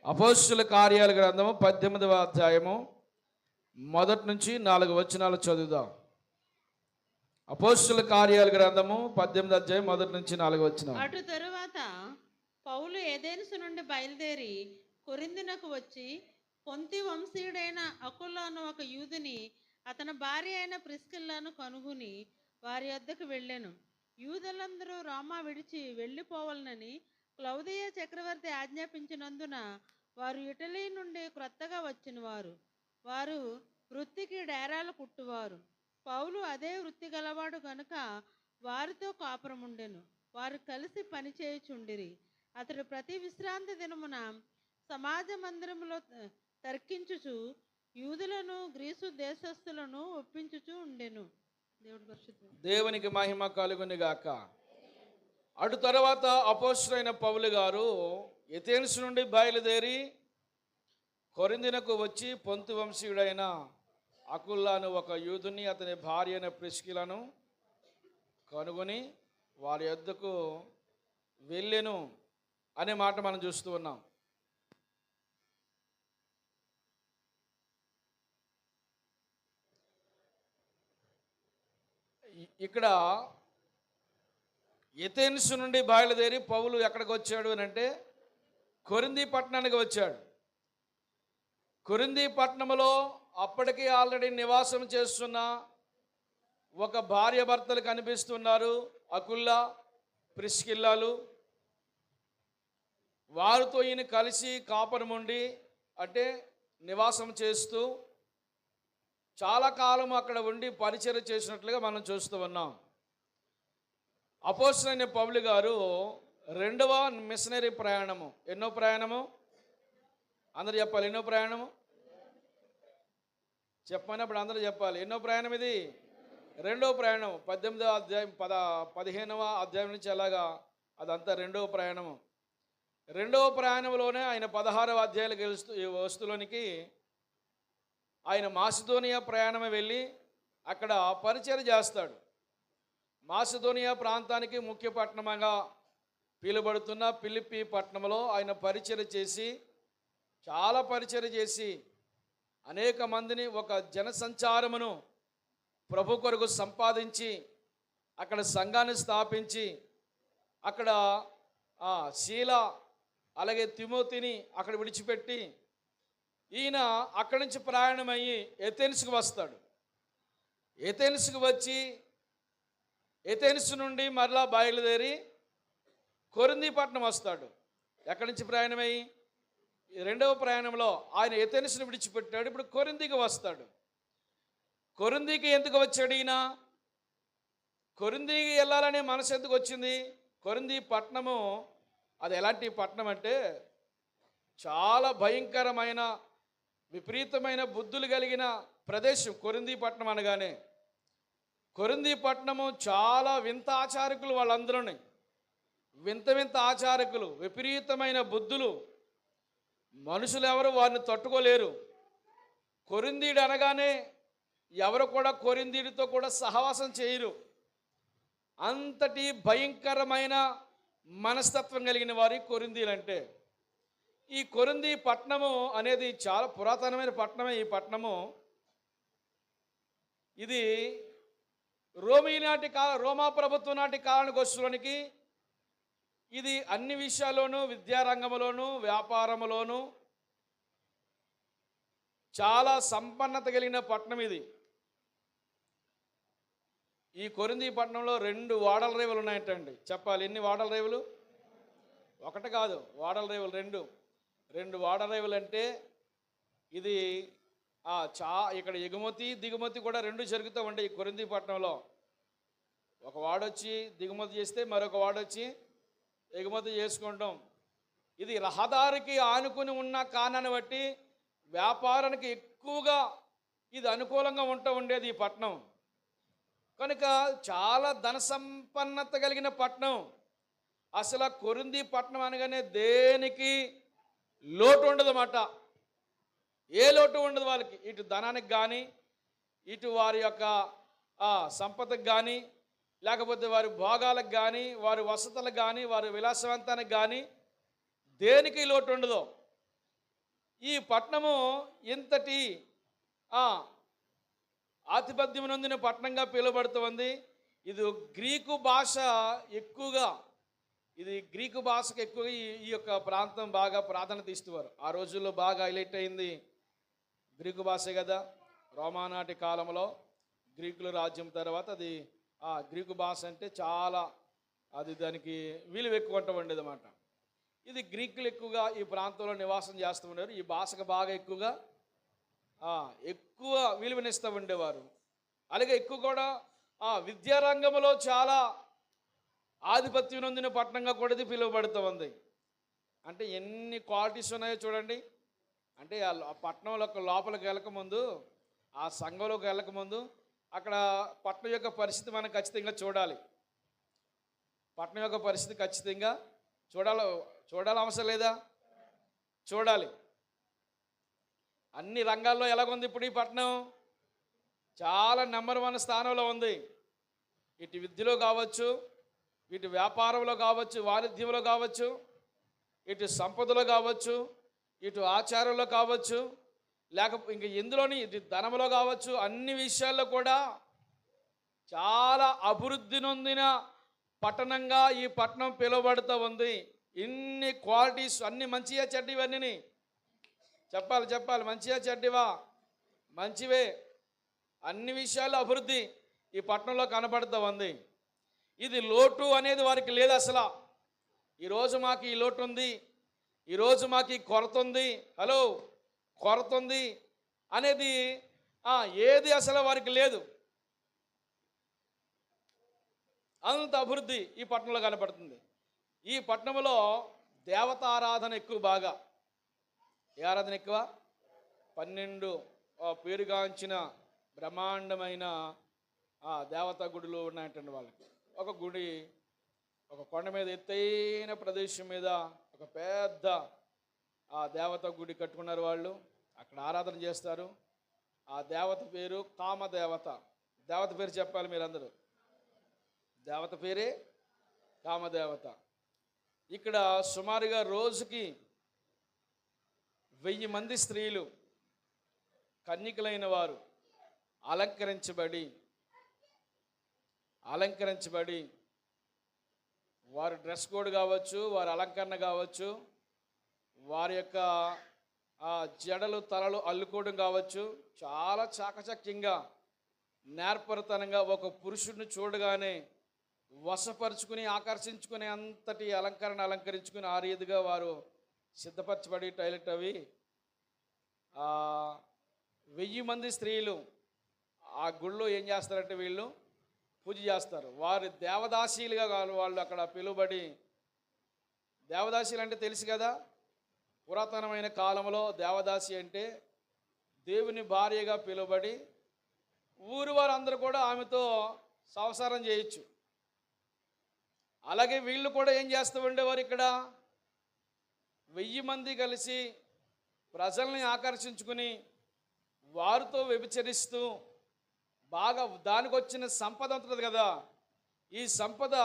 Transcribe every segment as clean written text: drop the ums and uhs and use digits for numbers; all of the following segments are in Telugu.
అపోస్తుల కార్యాల గ్రంథము 18వ అధ్యాయము మొదటి నుంచి 4 వచనాలు చదువుదాం. అపోస్తుల కార్యాల గ్రంథము 18వ అధ్యాయం మొదటి నుంచి 4 వచనాలు. అటు తరువాత పౌలు ఏథెన్సు నుండి బయలుదేరి కొరింథునకు వచ్చి పొంతి వంశీయుడైన అకుల అను ఒక యూదుని అతని భార్య అయిన ప్రిస్కిల్లాను కనుగొని వారి వద్దకు వెళ్ళాను. యూదులందరూ రోమా విడిచి వెళ్ళిపోవాలనని క్లౌదియ చక్రవర్తి ఆజ్ఞాపించినందున వారు ఇటలీ నుండి క్రొత్తగా వచ్చిన వారు వృత్తికి డేరాలు కుట్టువారు. పౌలు అదే వృత్తి గలవాడు కనుక వారితో కాపురముండెను. వారు కలిసి పనిచేయుచుండిరి. అతడు ప్రతి విశ్రాంతి దినమున సమాజ మందిరములో తర్కించుచు యూదులను గ్రీసు దేశస్థులను ఒప్పించుచు ఉండెను. దేవునికి మహిమ కలుగును గాక. అటు తర్వాత అపోస్తలుడైన పౌలు గారు ఎథెన్సు నుండి బయలుదేరి కొరింథునకు వచ్చి పొంతు వంశీయుడైన అకుల్లాను ఒక యూదుని అతని భార్య అయిన ప్రిస్కిలను కనుగొని వారి యొద్దకు వెళ్ళెను అనే మాట మనం చూస్తూ ఉన్నాం. ఇక్కడ ఎథెన్సు నుండి బయలుదేరి పౌలు ఎక్కడికి వచ్చాడు అని అంటే కొరింథీ పట్టణానికి వచ్చాడు. కొరింథీ పట్టణంలో అప్పటికి ఆల్రెడీ నివాసం చేస్తున్న ఒక భార్య భర్తలు కనిపిస్తున్నారు, అకుల్లా ప్రిస్కిల్లాలు. వారితో ఈయన కలిసి కాపురముండి అంటే నివాసం చేస్తూ చాలా కాలం అక్కడ ఉండి పరిచర్య చేసినట్లుగా మనం చూస్తూ ఉన్నాం. అపోస్తలుడైన పౌలు గారు రెండవ మిషనరీ ప్రయాణము. ఎన్నో ప్రయాణము? అందరూ చెప్పాలి. ఎన్నో ప్రయాణము చెప్పమన్నప్పుడు అందరూ చెప్పాలి. ఎన్నో ప్రయాణం ఇది? రెండవ ప్రయాణం. 18వ అధ్యాయం 15వ అధ్యాయం నుంచి అలాగా అదంతా రెండవ ప్రయాణము. రెండవ ప్రయాణంలోనే ఆయన 16వ అధ్యాయాలకు వస్తులోనికి ఆయన మాసిదోనియా ప్రయాణం వెళ్ళి అక్కడ పరిచర్య చేస్తాడు. మాసిదోనియా ప్రాంతానికి ముఖ్య పట్టణంగా పిలువబడుతున్న ఫిలిప్పీ పట్టణంలో ఆయన పరిచర్య చేసి చాలా పరిచర్య చేసి అనేక మందిని ఒక జనసంచారమును ప్రభు కొరకు సంపాదించి అక్కడ సంఘాన్ని స్థాపించి అక్కడ శీల అలాగే తిమోతిని అక్కడ విడిచిపెట్టి ఈయన అక్కడి నుంచి ప్రయాణమయ్యి ఎథెన్సుకు వస్తాడు. ఎథెన్సుకు వచ్చి ఎథెన్సు నుండి మరలా బయలుదేరి కొరింథీ పట్టణం వస్తాడు. ఎక్కడి నుంచి ప్రయాణమయ్యి రెండవ ప్రయాణంలో ఆయన ఎథెన్సును విడిచిపెట్టాడు. ఇప్పుడు కొరింథీకి వస్తాడు. కొరింథీకి ఎందుకు వచ్చాడు ఈయన? కొరింథీకి వెళ్ళాలనే మనసు ఎందుకు వచ్చింది? కొరింథీ పట్టణము అది ఎలాంటి పట్టణం అంటే చాలా భయంకరమైన విపరీతమైన బుద్ధులు కలిగిన ప్రదేశం కొరింథీ పట్టణం అనగానే. కొరింథీ పట్టణము చాలా వింత ఆచారకులు, వాళ్ళందరూ వింత వింత ఆచారకులు, విపరీతమైన బుద్ధులు. మనుషులు ఎవరు వారిని తట్టుకోలేరు. కొరింథీయుడు అనగానే ఎవరు కూడా కొరింథీయుడితో కూడా సహవాసం చేయరు. అంతటి భయంకరమైన మనస్తత్వం కలిగిన వారి కొరింథీయులు అంటే. ఈ కొరింథీ పట్టణము అనేది చాలా పురాతనమైన పట్టణమే. ఈ పట్టణము ఇది రోమా ప్రభుత్వం నాటి కాలానికి వస్తువులనికి ఇది అన్ని విషయాల్లోనూ, విద్యారంగంలోనూ వ్యాపారంలోనూ చాలా సంపన్నత కలిగిన పట్టణం ఇది. ఈ కొరింథీ పట్టణంలో 2 వాడల రేవులు ఉన్నాయంటండి. చెప్పాలి, ఎన్ని వాడల రేవులు? ఒకటి కాదు, వాడల రేవులు 2 వాడల రేవులు. అంటే ఇది ఇక్కడ ఎగుమతి దిగుమతి కూడా 2 జరుగుతూ ఉంటాయి ఈ కొరింథీ పట్టణంలో. ఒక వాడొచ్చి దిగుమతి చేస్తే మరొక వాడొచ్చి ఎగుమతి చేసుకుంటాం. ఇది రహదారికి ఆనుకుని ఉన్న కారణాన్ని బట్టి వ్యాపారానికి ఎక్కువగా ఇది అనుకూలంగా ఉండేది ఈ పట్టణం. కనుక చాలా ధన సంపన్నత కలిగిన పట్టణం. అసలు కొరింథీ పట్టణం అనగానే దేనికి లోటు ఉండదన్నమాట. ఏ లోటు ఉండదు వాళ్ళకి. ఇటు ధనానికి కానీ, ఇటు వారి యొక్క సంపదకు కానీ, లేకపోతే వారి భోగాలకు కానీ, వారి వసతులకు కానీ, వారి విలాసవంతానికి కానీ దేనికి లోటు ఉండదు. ఈ పట్టణము ఇంతటి ఆ, ఆధిపత్యం నొందిన పట్టణంగా పిలువబడుతుంది. ఇది గ్రీకు భాష ఎక్కువగా, ఇది గ్రీకు భాషకు ఎక్కువగా ఈ యొక్క ప్రాంతం బాగా ప్రాధాన్యత ఇస్తువారు. ఆ రోజుల్లో బాగా హైలైట్ అయింది గ్రీకు భాషే కదా. రోమానాటి కాలంలో గ్రీకుల రాజ్యం తర్వాత అది గ్రీకు భాష అంటే చాలా అది దానికి విలువ ఎక్కువ ఉండేది అన్నమాట. ఇది గ్రీకులు ఎక్కువగా ఈ ప్రాంతంలో నివాసం చేస్తూ ఉండేవారు. ఈ భాషకు బాగా ఎక్కువగా ఎక్కువ విలువనిస్తూ ఉండేవారు. అలాగే ఎక్కువ కూడా విద్యారంగంలో చాలా ఆధిపత్యం నొందిన పట్టణంగా కూడా ఇది పిలువబడుతూ ఉంది. అంటే ఎన్ని క్వాలిటీస్ ఉన్నాయో చూడండి. అంటే ఆ పట్టణంలో లోపలికి వెళ్ళకముందు, ఆ సంఘంలోకి వెళ్ళకముందు అక్కడ పట్టణం యొక్క పరిస్థితి మనం ఖచ్చితంగా చూడాలి. పట్టణం యొక్క పరిస్థితి ఖచ్చితంగా చూడాలి అవసరం లేదా? చూడాలి. అన్ని రంగాల్లో ఎలాగుంది ఇప్పుడు ఈ పట్టణం? చాలా నెంబర్ 1 స్థానంలో ఉంది. ఇటు విద్యలో కావచ్చు, ఇటు వ్యాపారంలో కావచ్చు, వాణిజ్యంలో కావచ్చు, ఇటు సంపదలో కావచ్చు, ఇటు ఆచారంలో కావచ్చు, లేకపోతే ఇంక ఎందులోని ఇటు ధనంలో కావచ్చు, అన్ని విషయాల్లో కూడా చాలా అభివృద్ధి నొందిన పట్టణంగా ఈ పట్టణం పిలువబడుతూ ఉంది. ఇన్ని క్వాలిటీస్, అన్ని మంచిగా చెడ్డవన్నీ చెప్పాలి. మంచిగా చెడ్డవా? మంచివే. అన్ని విషయాల్లో అభివృద్ధి ఈ పట్టణంలో కనబడుతూ ఉంది. ఇది లోటు అనేది వారికి లేదు అసలు. ఈరోజు మాకు ఈ లోటు ఉంది, ఈరోజు మాకు ఈ కొరత ఉంది, కొరత ఉంది అనేది ఏది అసలు వారికి లేదు. అంత అభివృద్ధి ఈ పట్టణంలో కనపడుతుంది. ఈ పట్టణంలో దేవతారాధన ఎక్కువ. బాగా ఏ ఆరాధన ఎక్కువ? 12 పేరుగాంచిన బ్రహ్మాండమైన దేవతా గుడులు ఉన్నాయంటండి వాళ్ళకి. ఒక గుడి ఒక కొండ మీద, ఎత్తైన ప్రదేశం మీద ఒక పెద్ద దేవతా గుడి కట్టుకున్నారు వాళ్ళు. అక్కడ ఆరాధన చేస్తారు. ఆ దేవత పేరు కామదేవత. దేవత పేరు చెప్పాలి మీరందరూ. దేవత పేరే కామదేవత. ఇక్కడ సుమారుగా రోజుకి 1000 మంది స్త్రీలు, కన్యకలైన వారు అలంకరించబడి వారి డ్రెస్ కోడ్ కావచ్చు, వారి అలంకరణ కావచ్చు, వారి యొక్క జడలు తలలు అల్లుకోవడం కావచ్చు, చాలా చాకచక్యంగా నేర్పరితనంగా ఒక పురుషుడిని చూడగానే వశపరుచుకుని ఆకర్షించుకునే అంతటి అలంకరించుకుని ఆ రీతిగా వారు సిద్ధపరచబడి టాయిలెట్ అవి 1000 మంది స్త్రీలు ఆ గుళ్ళో ఏం చేస్తారంటే వీళ్ళు పూజ చేస్తారు. వారి దేవదాసీలుగా వాళ్ళు అక్కడ పిలువబడి, దేవదాసీలు అంటే తెలుసు కదా, పురాతనమైన కాలంలో దేవదాసి అంటే దేవుని భార్యగా పిలువబడి ఊరు వారందరూ కూడా ఆమెతో సంసారం చేయొచ్చు. అలాగే వీళ్ళు కూడా ఏం చేస్తూ ఉండేవారు, ఇక్కడ 1000 మంది కలిసి ప్రజల్ని ఆకర్షించుకుని వారితో వ్యభిచరిస్తూ బాగా దానికి వచ్చిన సంపద ఉంటుంది కదా, ఈ సంపద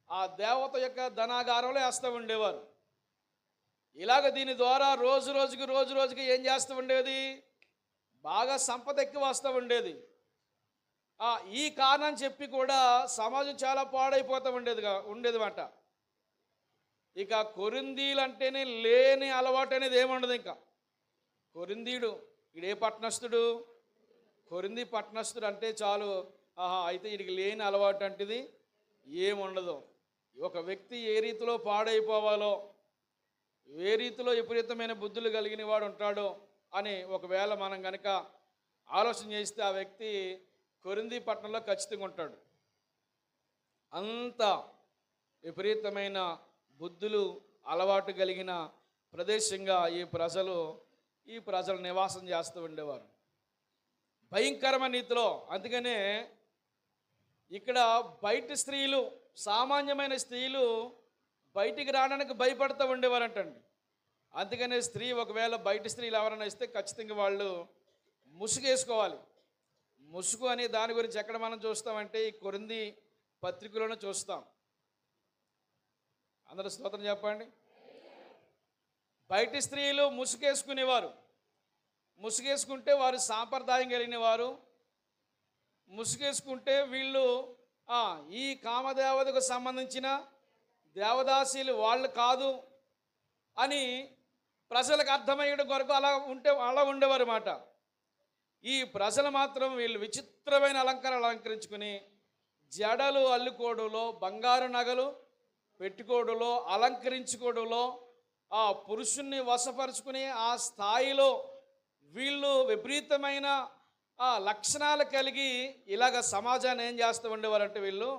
ఆ దేవత యొక్క ధనాగారంలో వేస్తూ ఉండేవారు. ఇలాగ దీని ద్వారా రోజు రోజుకి ఏం చేస్తూ ఉండేది, బాగా సంపద ఎక్కువ వస్తూ ఉండేది. ఈ కారణం చెప్పి కూడా సమాజం చాలా పాడైపోతూ ఉండేదన్నమాట. ఇక కొరింథీలు అంటేనే లేని అలవాటు అనేది ఏముండదు. ఇంకా కొరింథీయుడు ఇడే పట్టణస్థుడు, కొరింథీ పట్టణస్థుడు అంటే చాలు, అయితే వీడికి లేని అలవాటు అంటేది ఏముండదు. ఒక వ్యక్తి ఏ రీతిలో పాడైపోవాలో, ఏ రీతిలో విపరీతమైన బుద్ధులు కలిగిన వాడు ఉంటాడో అని ఒకవేళ మనం కనుక ఆలోచన చేస్తే ఆ వ్యక్తి కొరింథీ పట్టణంలో ఖచ్చితంగా ఉంటాడు. అంత విపరీతమైన బుద్ధులు అలవాటు కలిగిన ప్రదేశంగా ఈ ప్రజలు నివాసం చేస్తూ ఉండేవారు భయంకరమైన రీతిలో. అందుకనే ఇక్కడ బయట స్త్రీలు, సామాన్యమైన స్త్రీలు బయటికి రావడానికి భయపడుతూ ఉండేవారంటండి. అందుకనే స్త్రీ ఒకవేళ బయట స్త్రీలు ఎవరైనా ఇస్తే ఖచ్చితంగా వాళ్ళు ముసుగు వేసుకోవాలి. ముసుగు అనే దాని గురించి ఎక్కడ మనం చూస్తామంటే ఈ కొరింథీ పత్రికలోనే చూస్తాం. అందరూ స్తోత్రం చెప్పండి. బయటి స్త్రీలు ముసుగేసుకునేవారు. ముసుగేసుకుంటే వారు సాంప్రదాయం కలిగిన వారు. ముసుగేసుకుంటే వీళ్ళు ఈ కామదేవతకు సంబంధించిన దేవదాసీలు వాళ్ళు కాదు అని ప్రజలకు అర్థమయ్యడం కొరకు అలా ఉండేవారు మాట. ఈ ప్రజలు మాత్రం వీళ్ళు విచిత్రమైన అలంకారాలు అలంకరించుకుని జడలు అల్లుకోవడంలో, బంగారు నగలు పెట్టుకోవడంలో, అలంకరించుకోవడంలో, ఆ పురుషుణ్ణి వశపరుచుకుని ఆ స్థాయిలో వీళ్ళు విపరీతమైన లక్షణాలు కలిగి ఇలాగ సమాజాన్ని ఏం చేస్తూ ఉండేవారంటే వీళ్ళు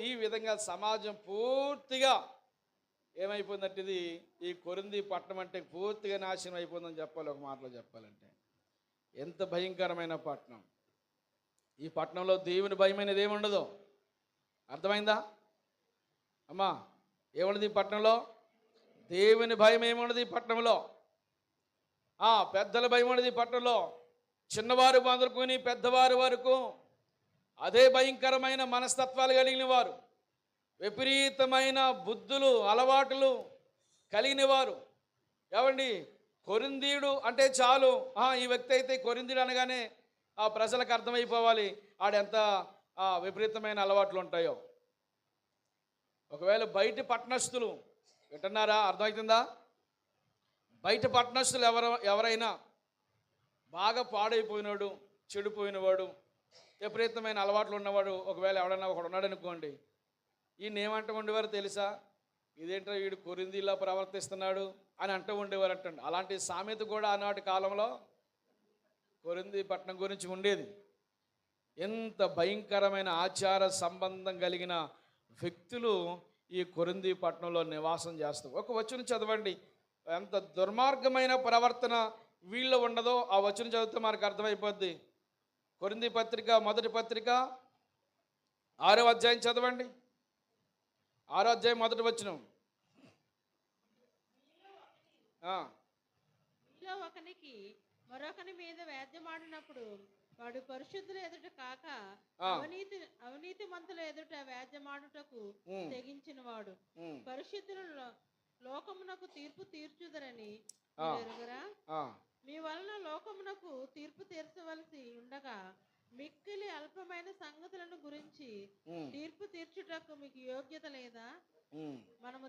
ఈ విధంగా సమాజం పూర్తిగా ఏమైపోయిందంటే ఈ కొరింథీ పట్టణం అంటే పూర్తిగా నాశనం అయిపోయిందని చెప్పాలి. ఒక మాటలో చెప్పాలంటే ఎంత భయంకరమైన పట్టణం. ఈ పట్టణంలో దేవుని భయమైనది ఏముండదు. అర్థమైందా అమ్మా? ఏముండదు ఈ పట్టణంలో? దేవుని భయం ఏముండదు ఈ పట్టణంలో. పెద్దల భయం ఉండదు ఈ పట్టణంలో. చిన్నవారు మొదలుకొని పెద్దవారి వరకు అదే భయంకరమైన మనస్తత్వాలు కలిగిన వారు, విపరీతమైన బుద్ధులు అలవాటులు కలిగిన వారు. ఏమండి, కొరింథీయుడు అంటే చాలు, ఈ వ్యక్తి అయితే కొరింథీయుడు అనగానే ఆ ప్రజలకు అర్థమైపోవాలి ఆడెంత విపరీతమైన అలవాట్లు ఉంటాయో. ఒకవేళ బయట పట్టణస్థులు వింటున్నారా? అర్థమవుతుందా? బయట పట్టణస్థులు ఎవరైనా బాగా పాడైపోయినాడు, చెడిపోయినవాడు, విపరీతమైన అలవాట్లు ఉన్నవాడు ఒకవేళ ఎవడన్నా ఒకడు ఉన్నాడు అనుకోండి, ఈయన ఏమంటూ ఉండేవారు తెలుసా? ఇదేంటో వీడు కొరింథీలా ప్రవర్తిస్తున్నాడు అని అంటూ ఉండేవారు అంటండి. అలాంటి సామెత కూడా ఆనాటి కాలంలో కొరింథీ పట్టణం గురించి ఉండేది. ఎంత భయంకరమైన ఆచార సంబంధం కలిగిన వ్యక్తులు ఈ కొరింథీ పట్టణంలో నివాసం చేస్తారు. ఒక వచనం చదవండి, ఎంత దుర్మార్గమైన ప్రవర్తన వీళ్ళు ఉండదో ఆ వచనం చదివితే మనకు అర్థమైపోద్ది. కొరింథీ పత్రిక మొదటి పత్రిక 6వ అధ్యాయం చదవండి. 6వ అధ్యాయం మొదటి వచనం. ఒకనికి మరొకని మీద వ్యాజ్యమాడినప్పుడు వాడు పరిశుద్ధుల ఎదుట కాక అవినీతి మంతుల ఎదుట వ్యాజ్యమాడుటకు తెగించిన వాడు. పరిశుద్ధుల లోకమునకు తీర్పు తీర్చుదరని ఎరుగరా? మీ వలన లోకమునకు తీర్పు తీర్చవలసి ఉండగా మిక్కిలి అల్పమైన సంగతులను గురించి తీర్పు తీర్చుటకు మీకు యోగ్యత లేదా? మనము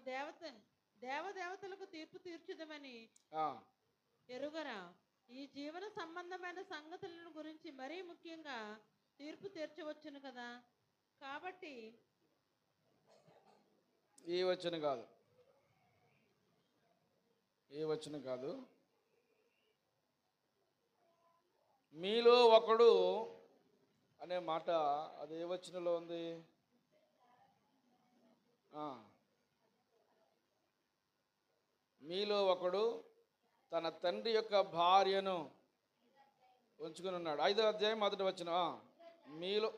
దేవదేవతలకు తీర్పు తీర్చుదమని ఎరుగరా? ఈ జీవన సంబంధమైన సంగతులను గురించి మరీ ముఖ్యంగా తీర్పు తీర్చవచ్చును కదా. కాబట్టి ఈ వచనం కాదు, మీలో ఒకడు అనే మాట అది ఏ వచనంలో ఉంది? మీలో ఒకడు తన తండ్రి యొక్క భార్యను ఉంచుకుని ఉన్నాడు. 5వ అధ్యాయం మొదటి వచనం. మీలో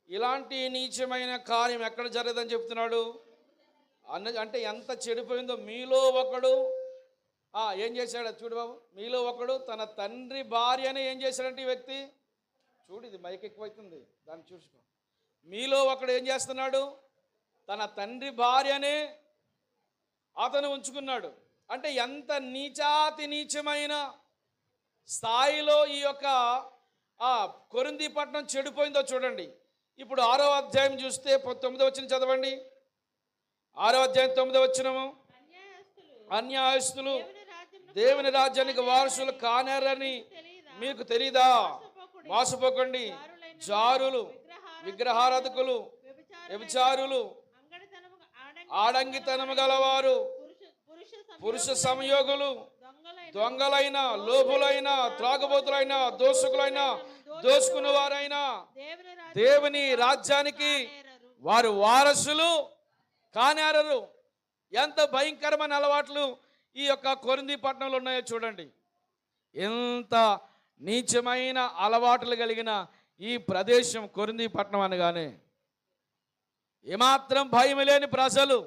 ఇలాంటి నీచమైన కార్యం ఎక్కడ జరగదని చెప్తున్నాడు అంటే ఎంత చెడిపోయిందో. మీలో ఒకడు ఏం చేశాడు చూడు బాబు. మీలో ఒకడు తన తండ్రి భార్యని ఏం చేశాడంటే ఈ వ్యక్తి, చూడు ఇది మైక్ ఎక్కువైతుంది దాన్ని చూసుకో. మీలో ఒకడు ఏం చేస్తున్నాడు? తన తండ్రి భార్యనే అతను ఉంచుకున్నాడు. అంటే ఎంత నీచాతి నీచమైన స్థాయిలో ఈ యొక్క కొరింథీ పట్టణం చెడిపోయిందో చూడండి. ఇప్పుడు 6వ అధ్యాయం చూస్తే 9వ వచనం చదవండి. 6వ అధ్యాయం 9వ వచనము. అన్యాయస్తులు దేవుని రాజ్యానికి వారసులు కానారని మీకు తెలీదా? మోసపోకండి. జారులు, విగ్రహారాధకులు, వ్యభిచారులు, ఆడంగితనము గలవారు, పురుష సంయోగులు, దొంగలైన, లోపులైన, త్రాగుబోతులైన, దోషకులైన, దోసుకున్న వారైనా దేవుని రాజ్యానికి వారు వారసులు కానేరరు. ఎంత భయంకరమైన అలవాట్లు ఈ యొక్క కొరింథీ పట్టణంలో ఉన్నాయో చూడండి. ఎంత నీచమైన అలవాట్లు కలిగిన ఈ ప్రదేశం కొరింథీ పట్టణం అనగానే ఏమాత్రం భయం లేని ప్రజలు.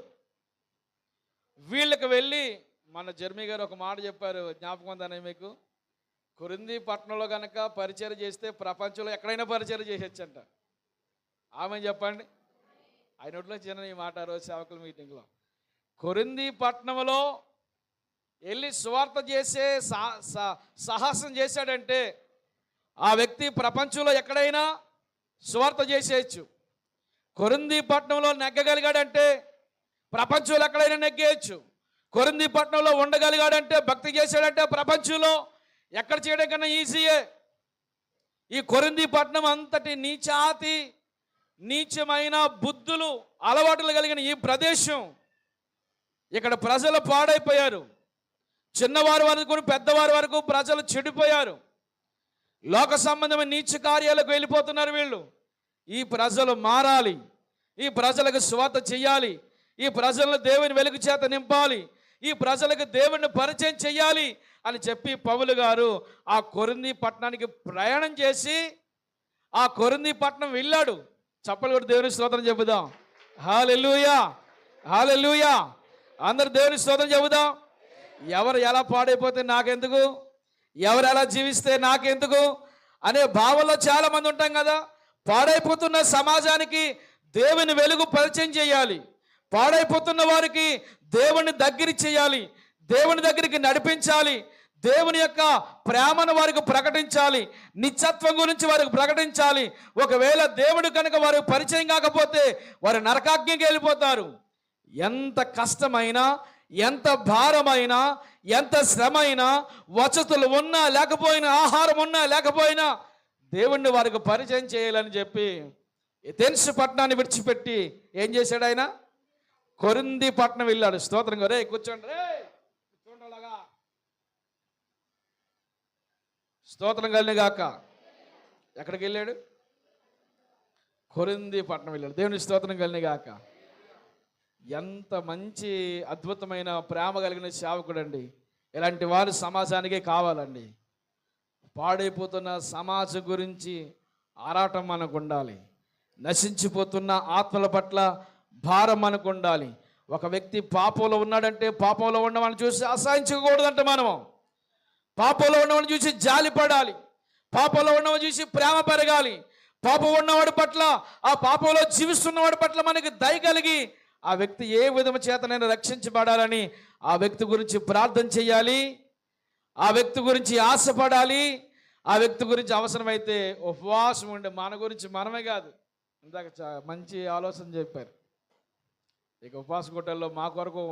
వీళ్ళకి వెళ్ళి మన జర్మీ గారు ఒక మాట చెప్పారు, జ్ఞాపకం ఉందనే మీకు? కొరింథీ పట్టణంలో కనుక పరిచయం చేస్తే ప్రపంచంలో ఎక్కడైనా పరిచయం చేసేచ్చంట. ఆమె చెప్పండి. ఆయన నోట్లో చిన్న ఈ మాట రోజు సేవకుల మీటింగ్లో. కొరింథీ పట్టణంలో వెళ్ళి సువార్త చేసే సాహసం చేశాడంటే ఆ వ్యక్తి ప్రపంచంలో ఎక్కడైనా సువార్త చేసేయచ్చు. కొరింథీ పట్టణంలో నెగ్గగలిగాడంటే ప్రపంచంలో ఎక్కడైనా నెగ్గేయచ్చు. కొరింథీ పట్టణంలో ఉండగలిగాడంటే, భక్తి చేశాడంటే ప్రపంచంలో ఎక్కడ చేయడం కన్నా ఈజీయే. ఈ కొరింథీ పట్టణం అంతటి నీచమైన బుద్ధులు అలవాటులు కలిగిన ఈ ప్రదేశం, ఇక్కడ ప్రజలు పాడైపోయారు. చిన్నవారి వరకు పెద్దవారి వరకు ప్రజలు చెడిపోయారు. లోక సంబంధమైన నీచ కార్యాలకు వెళ్ళిపోతున్నారు వీళ్ళు. ఈ ప్రజలు మారాలి, ఈ ప్రజలకు స్వార్థ చెయ్యాలి, ఈ ప్రజలను దేవుని వెలుగు చేత నింపాలి, ఈ ప్రజలకు దేవుని పరిచయం చెయ్యాలి అని చెప్పి పౌలు గారు ఆ కొరింథీ పట్టణానికి ప్రయాణం చేసి ఆ కొరింథీ పట్టణం వెళ్ళాడు. చప్పలు కూడా దేవుని స్తోత్రం చెబుదాం. హల్లెలూయా, హల్లెలూయా. అందరు దేవుని స్తోత్రం చెబుదాం. ఎవరు ఎలా పాడైపోతే నాకెందుకు, ఎవరు ఎలా జీవిస్తే నాకెందుకు అనే భావంలో చాలా మంది ఉంటాం కదా. పాడైపోతున్న సమాజానికి దేవుని వెలుగు పరిచయం చేయాలి. పాడైపోతున్న వారికి దేవుని దగ్గర చేయాలి, దేవుని దగ్గరికి నడిపించాలి, దేవుని యొక్క ప్రేమను వారికి ప్రకటించాలి, నిత్యత్వం గురించి వారికి ప్రకటించాలి. ఒకవేళ దేవుడు కనుక వారికి పరిచయం కాకపోతే వారు నరకాగ్నికి వెళ్ళిపోతారు. ఎంత కష్టమైనా, ఎంత భారమైనా, ఎంత శ్రమైనా, వసతులు ఉన్నా లేకపోయినా, ఆహారం ఉన్నా లేకపోయినా దేవుణ్ణి వారికి పరిచయం చేయాలని చెప్పి ఎథెన్స్ పట్టణాన్ని విడిచిపెట్టి ఏం చేశాడు ఆయన? కొరింథీ పట్టణం వెళ్ళాడు. స్తోత్రం. రే కూర్చోండి, రే కూర్చోండి అలాగా. స్తోత్రం కలిని గాక. ఎక్కడికి వెళ్ళాడు? కొరింథీ పట్టణం వెళ్ళాడు. దేవుని స్తోత్రం కలిని గాక. ఎంత మంచి అద్భుతమైన ప్రేమ కలిగిన సేవకుడు అండి. ఇలాంటి వారు సమాజానికే కావాలండి. పాడైపోతున్న సమాజం గురించి ఆరాటం మనకు ఉండాలి. నశించిపోతున్న ఆత్మల పట్ల భారం మనకు ఉండాలి. ఒక వ్యక్తి పాపంలో ఉన్నాడంటే పాపంలో ఉన్నవాడిని చూసి అసహించకూడదంట. మనము పాపంలో ఉన్నవాడిని చూసి జాలి పడాలి, పాపంలో ఉన్నవాడిని చూసి ప్రేమ పెరగాలి. పాపం ఉన్నవాడి పట్ల, ఆ పాపంలో జీవిస్తున్నవాడి పట్ల మనకి దయ కలిగి ఆ వ్యక్తి ఏ విధము చేతనైనా రక్షించబడాలని ఆ వ్యక్తి గురించి ప్రార్థన చేయాలి, ఆ వ్యక్తి గురించి ఆశపడాలి, ఆ వ్యక్తి గురించి అవసరమైతే ఉపవాసం ఉండే. మన గురించి మనమే కాదు, ఇందాక మంచి ఆలోచన చెప్పారు. ఇక ఉపవాస గుట్టల్లో మా కొరకు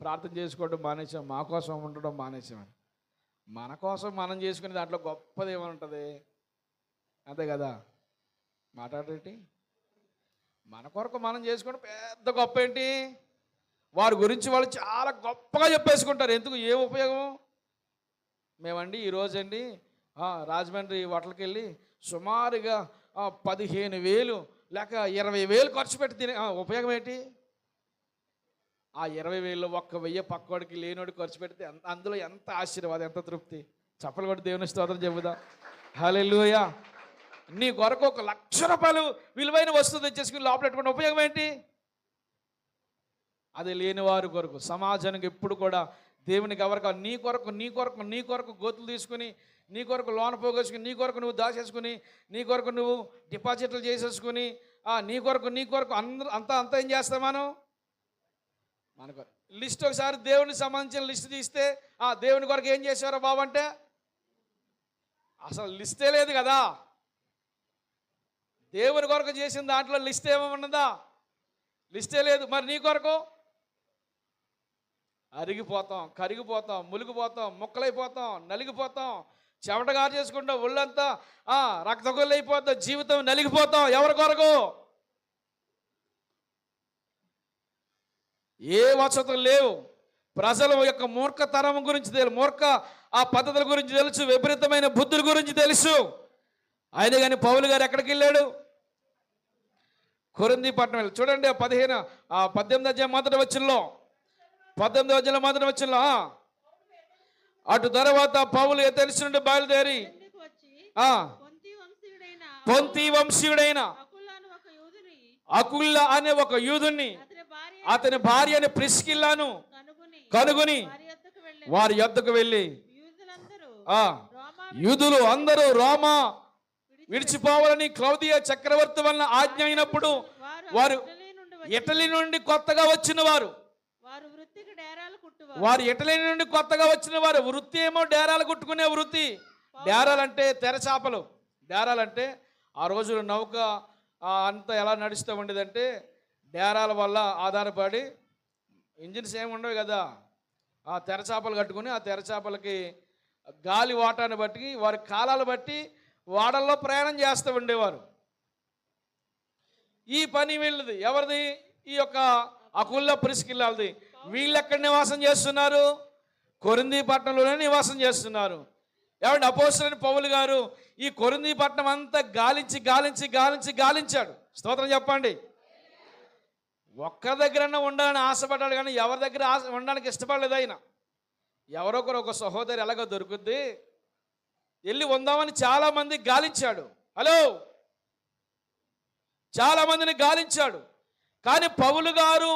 ప్రార్థన చేసుకోవడం మానేసాం, మా కోసం ఉండడం మానేసామని. మన కోసం మనం చేసుకునే దాంట్లో గొప్పది ఏమంటుంది? అంతే కదా, మాట్లాడేటి. మన కొరకు మనం చేసుకోవడం పెద్ద గొప్ప ఏంటి? వారి గురించి వాళ్ళు చాలా గొప్పగా చెప్పేసుకుంటారు. ఎందుకు? ఏ ఉపయోగం? మేమండి ఈరోజండి రాజమండ్రి హోటల్కి వెళ్ళి సుమారుగా 15,000 లేక 20,000 ఖర్చు పెట్టి తినే ఉపయోగం ఏంటి? ఆ 20,000లో 1,000 పక్కోడికి లేనోడికి ఖర్చు పెడితే అందులో ఎంత ఆశీర్వాదం, ఎంత తృప్తి. చప్పలు కూడా దేవుని స్తోత్రం చెబుదాం. హల్లెలూయా. నీ కొరకు 1,00,000 రూపాయలు విలువైన వస్తువు తెచ్చేసుకుని లోపలెట్టుకున్న ఉపయోగం ఏంటి? అది లేని వారి కొరకు, సమాజానికి ఎప్పుడు కూడా దేవునికి ఎవరికి నీ కొరకు నీ కొరకు నీ కొరకు గోతులు తీసుకుని, నీ కొరకు లోన పోగేసుకుని, నీ కొరకు నువ్వు దాచేసుకుని, నీ కొరకు నువ్వు డిపాజిట్లు చేసేసుకుని, నీ కొరకు అందరూ అంతా ఏం చేస్తాం మనం? మనకు లిస్ట్ ఒకసారి దేవునికి సంబంధించిన లిస్ట్ తీస్తే దేవుని కొరకు ఏం చేశారో బాబు అంటే అసలు లిస్టే లేదు కదా. దేవుని కొరకు చేసిన దాంట్లో లిస్ట్ ఏమన్నదా? లిస్టే లేదు. మరి నీ కొరకు అరిగిపోతాం, కరిగిపోతాం, ములిగిపోతాం, ముక్కలైపోతాం, నలిగిపోతాం, చెమటగారు చేసుకుంటాం, ఒళ్ళంతా రక్తగొల్లైపోతాం, జీవితం నలిగిపోతాం. ఎవరి కొరకు? ఏ వసతులు లేవు. ప్రజల యొక్క మూర్ఖతరం గురించి తెలుసు, ఆ పద్ధతుల గురించి తెలుసు, విపరీతమైన బుద్ధుల గురించి తెలుసు. అయినా కానీ పౌలు గారు ఎక్కడికి వెళ్ళాడు? కొరింథీ పట్టణం వెళ్ళి. చూడండి 18వ అధ్యాయం మొదటి వచనంలో, 18వ అధ్యాయం మొదటి వచనంలో, అటు తర్వాత పౌలు ఎథెన్స్ నుండి బయలుదేరి పొంతి వంశీయుడైన అకుల్లా అనే ఒక యూదుని, అతని భార్య అనే ప్రిస్కిల్లాను కనుగొని వారి యొద్దకు వెళ్ళి యూదులు అందరూ రోమా విడిచిపోవాలని క్లౌదియ చక్రవర్తి వలన ఆజ్ఞ అయినప్పుడు వారు ఇటలీ నుండి కొత్తగా వచ్చిన వారు ఇటలీ నుండి కొత్తగా వచ్చిన వారు వృత్తి ఏమో డేరాలు కుట్టుకునే వృత్తి. డేరాలంటే తెరచాపలు. డేరాలంటే ఆ రోజున నౌక అంతా ఎలా నడుస్తూ ఉండేదంటే డేరాల వల్ల ఆధారపడి ఇంజిన్స్ ఏమి ఉండవు కదా, ఆ తెరచాపలు కట్టుకుని ఆ తెరచాపలకి గాలి వాటాన్ని బట్టి వారి కాలాలు బట్టి వాడల్లో ప్రయాణం చేస్తూ ఉండేవారు. ఈ పని వీళ్ళది. ఎవరిది? ఈ యొక్క అకుల్లా ప్రిస్కిల్లాది. వీళ్ళు ఎక్కడ నివాసం చేస్తున్నారు? కొరింథీ పట్టణంలోనే నివాసం చేస్తున్నారు. ఏమంటే అపోస్తలుడైన పౌలు గారు ఈ కొరింథీ పట్టణం అంతా గాలించాడు. స్తోత్రం చెప్పండి. ఒక్క దగ్గరన్నా ఉండాలని ఆశపడ్డాడు, కానీ ఎవరి దగ్గర ఉండడానికి ఇష్టపడలేదు ఆయన. ఎవరొకరు ఒక సహోదరి ఎలాగో దొరుకుద్ది వెళ్ళి ఉందామని చాలామంది గాలించాడు. హలో, చాలామందిని గాలించాడు. కానీ పౌలు గారు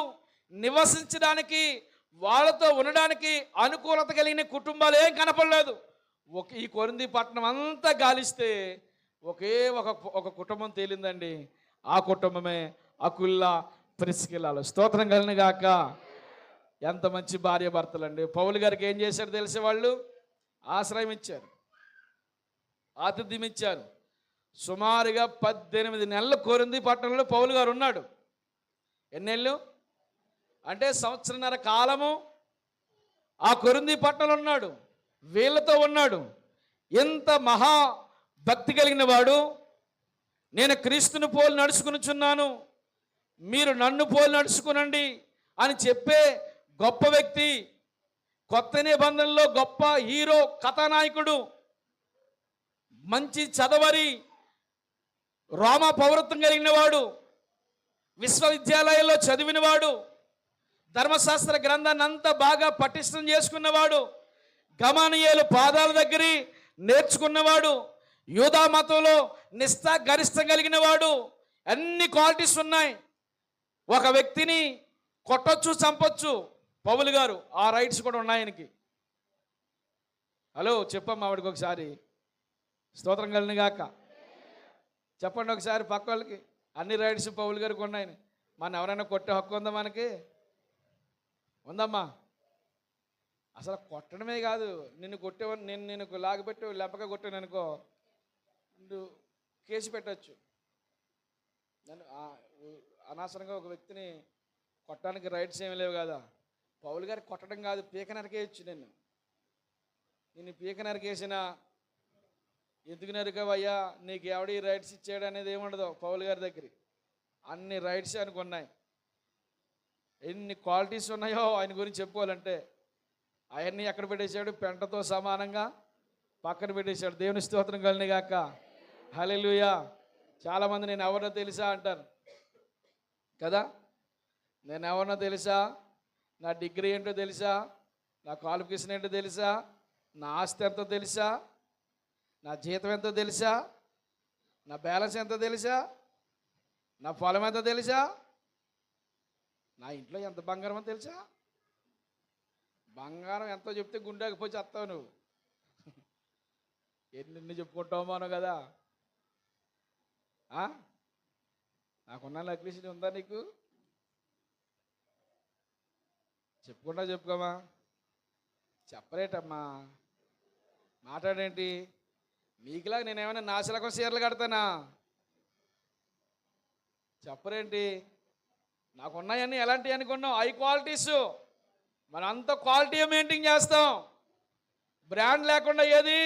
నివసించడానికి వాళ్ళతో ఉండడానికి అనుకూలత కలిగిన కుటుంబాలు ఏం కనపడలేదు. ఈ కొరింథీ పట్టణం అంతా గాలిస్తే ఒకే ఒక కుటుంబం తేలిందండి. ఆ కుటుంబమే అకుల్లా ప్రిస్కిల్లాలు. స్తోత్రం కలిగిన గాక. ఎంత మంచి భార్య భర్తలు అండి. పౌలు గారికి ఏం చేశారు తెలిసే? వాళ్ళు ఆశ్రయం ఇచ్చారు, ఆతిథ్యం ఇచ్చారు. సుమారుగా 18 నెలలు కొరింథీ పట్టణంలో పౌలు గారు ఉన్నాడు. ఎన్ని నెలలు అంటే సంవత్సరన్నర కాలము ఆ కొరింథీ పట్టణంలో ఉన్నాడు, వీళ్ళతో ఉన్నాడు. ఎంత మహా భక్తి కలిగిన వాడు. నేను క్రీస్తుని పోలి నడుచుకునిచున్నాను, మీరు నన్ను పోలి నడుచుకునండి అని చెప్పే గొప్ప వ్యక్తి. కొత్త నిబంధనలో గొప్ప హీరో, కథానాయకుడు, మంచి చదవరి, రోమా పౌరత్వం కలిగిన వాడు, విశ్వవిద్యాలయాల్లో చదివినవాడు, ధర్మశాస్త్ర గ్రంథాన్ని అంతా బాగా పటిష్టం చేసుకున్నవాడు, గమనియేలు పాదాల దగ్గర నేర్చుకున్నవాడు, యూదా మతంలో నిష్ఠ గరిష్టం కలిగిన వాడు. అన్ని క్వాలిటీస్ ఉన్నాయి. ఒక వ్యక్తిని కొట్టొచ్చు, చంపొచ్చు. పౌలు గారు ఆ రైట్స్ కూడా ఉన్నాయి ఆయనకి. హలో, చెప్పమ్మా ఆవిడకి ఒకసారి. స్తోత్రం కలిగిన గాక. చెప్పండి ఒకసారి పక్క వాళ్ళకి. అన్ని రైట్స్ పౌలు గారికి ఉన్నాయని. మన ఎవరైనా కొట్టే హక్కు ఉందా? మనకి ఉందమ్మా. అసలు కొట్టడమే కాదు, నిన్ను కొట్టేవాడిని నేను లాగబెట్టి లెంపగా కొట్టాను అనుకో, నువ్వు కేసు పెట్టచ్చు. నన్ను అనవసరంగా ఒక వ్యక్తిని కొట్టడానికి రైట్స్ ఏమీ లేవు కదా. పౌలు గారికి కొట్టడం కాదు, పీక నరికేయచ్చు. నిన్ను పీక నరికేసిన ఎందుకు నరికావయ్యా, నీకు ఎవడి రైట్స్ ఇచ్చాడు అనేది ఏముండదు పౌలు గారి దగ్గర. అన్ని రైట్స్ ఆయనకు ఉన్నాయి. ఎన్ని క్వాలిటీస్ ఉన్నాయో ఆయన గురించి చెప్పుకోవాలంటే అవన్నీ ఎక్కడ పెట్టేశాడు? పెంటతో సమానంగా పక్కన పెట్టేశాడు. దేవుని స్తోత్రం కలిగిన గాక. హల్లెలూయా. చాలామంది నేను ఎవరినో తెలుసా అంటారు కదా. నేను ఎవరినో తెలుసా, నా డిగ్రీ ఏంటో తెలుసా, నా క్వాలిఫికేషన్ ఏంటో తెలుసా, నా ఆస్తి ఎంతో తెలుసా, నా జీతం ఎంతో తెలుసా, నా బ్యాలెన్స్ ఎంతో తెలుసా, నా పొలం ఎంతో తెలుసా, నా ఇంట్లో ఎంత బంగారం అని తెలుసా. బంగారం ఎంతో చెప్తే గుండెకి పోయి చేస్తావు నువ్వు. ఎన్ని చెప్పుకుంటావు మనం కదా. నాకున్న నక్లీస్ ఉందా నీకు? చెప్పుకుంటా చెప్పుకోమా. చెప్పరేటమ్మా, మాట్లాడేంటి? మీకులాగా నేనేమైనా నాశలకం చీరలు కడతానా? చెప్పరేంటి? నాకున్నాయన్నీ ఎలాంటివి అనుకున్నావు? High qualities. మనం అంత క్వాలిటీ మెయింటైన్ చేస్తాం. బ్రాండ్ లేకుండా ఏది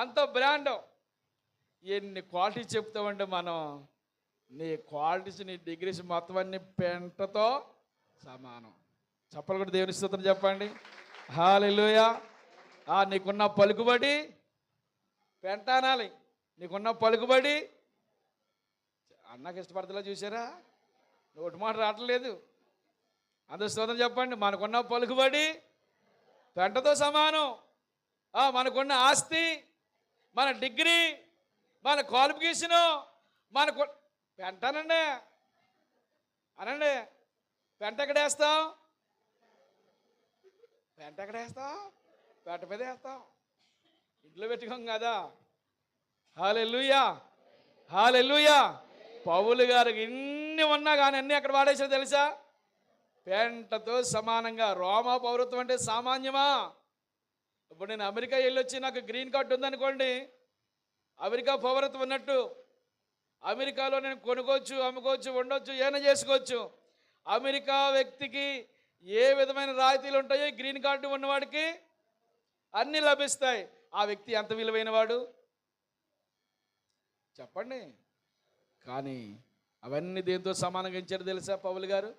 అంత బ్రాండ్. ఎన్ని క్వాలిటీస్ చెప్తామంటే మనం, నీ క్వాలిటీస్, నీ డిగ్రీస్ మొత్తం అన్ని పెంటతో సమానం. చెప్పలు కూడా దేవుని స్తోత్రం చెప్పండి. హల్లెలూయా. నీకున్న పలుకుబడి పెంట అనాలి. నీకున్న పలుకుబడి అన్నకి ఇష్టపడతలా చూసారా? నోటి మాట రావట్లేదు. అందరూ స్తోత్రం చెప్పండి. మనకున్న పలుకుబడి పెంటతో సమానం. మనకున్న ఆస్తి, మన డిగ్రీ, మన క్వాలిఫికేషను, మనకు పెంటనండి అనండి. పెంట ఎక్కడేస్తాం? పెంట ఎక్కడేస్తాం? పెంట మీద వేస్తాం. ఇంట్లో పెట్టుకోం కదా. హల్లెలూయా, హల్లెలూయా. పౌలు గారికి ఇన్ని ఉన్నా కానీ అన్నీ ఎక్కడ వాడేసారో తెలుసా? పెంటతో సమానంగా. రోమా పౌరత్వం అంటే సామాన్యమా? ఇప్పుడు నేను అమెరికా వెళ్ళొచ్చి నాకు గ్రీన్ కార్డు ఉందనుకోండి, అమెరికా పౌరత్వం ఉన్నట్టు. అమెరికాలో నేను కొనుక్కోవచ్చు, అమ్ముకోవచ్చు, ఉండొచ్చు, ఏమైనా చేసుకోవచ్చు. అమెరికా వ్యక్తికి ఏ విధమైన రాయితీలు ఉంటాయో గ్రీన్ కార్డు ఉన్నవాడికి అన్నీ లభిస్తాయి. ఆ వ్యక్తి ఎంత విలువైన వాడు చెప్పండి. కానీ అవన్నీ దేంతో సమానంగా ఇచ్చారు తెలుసా పౌలు గారు?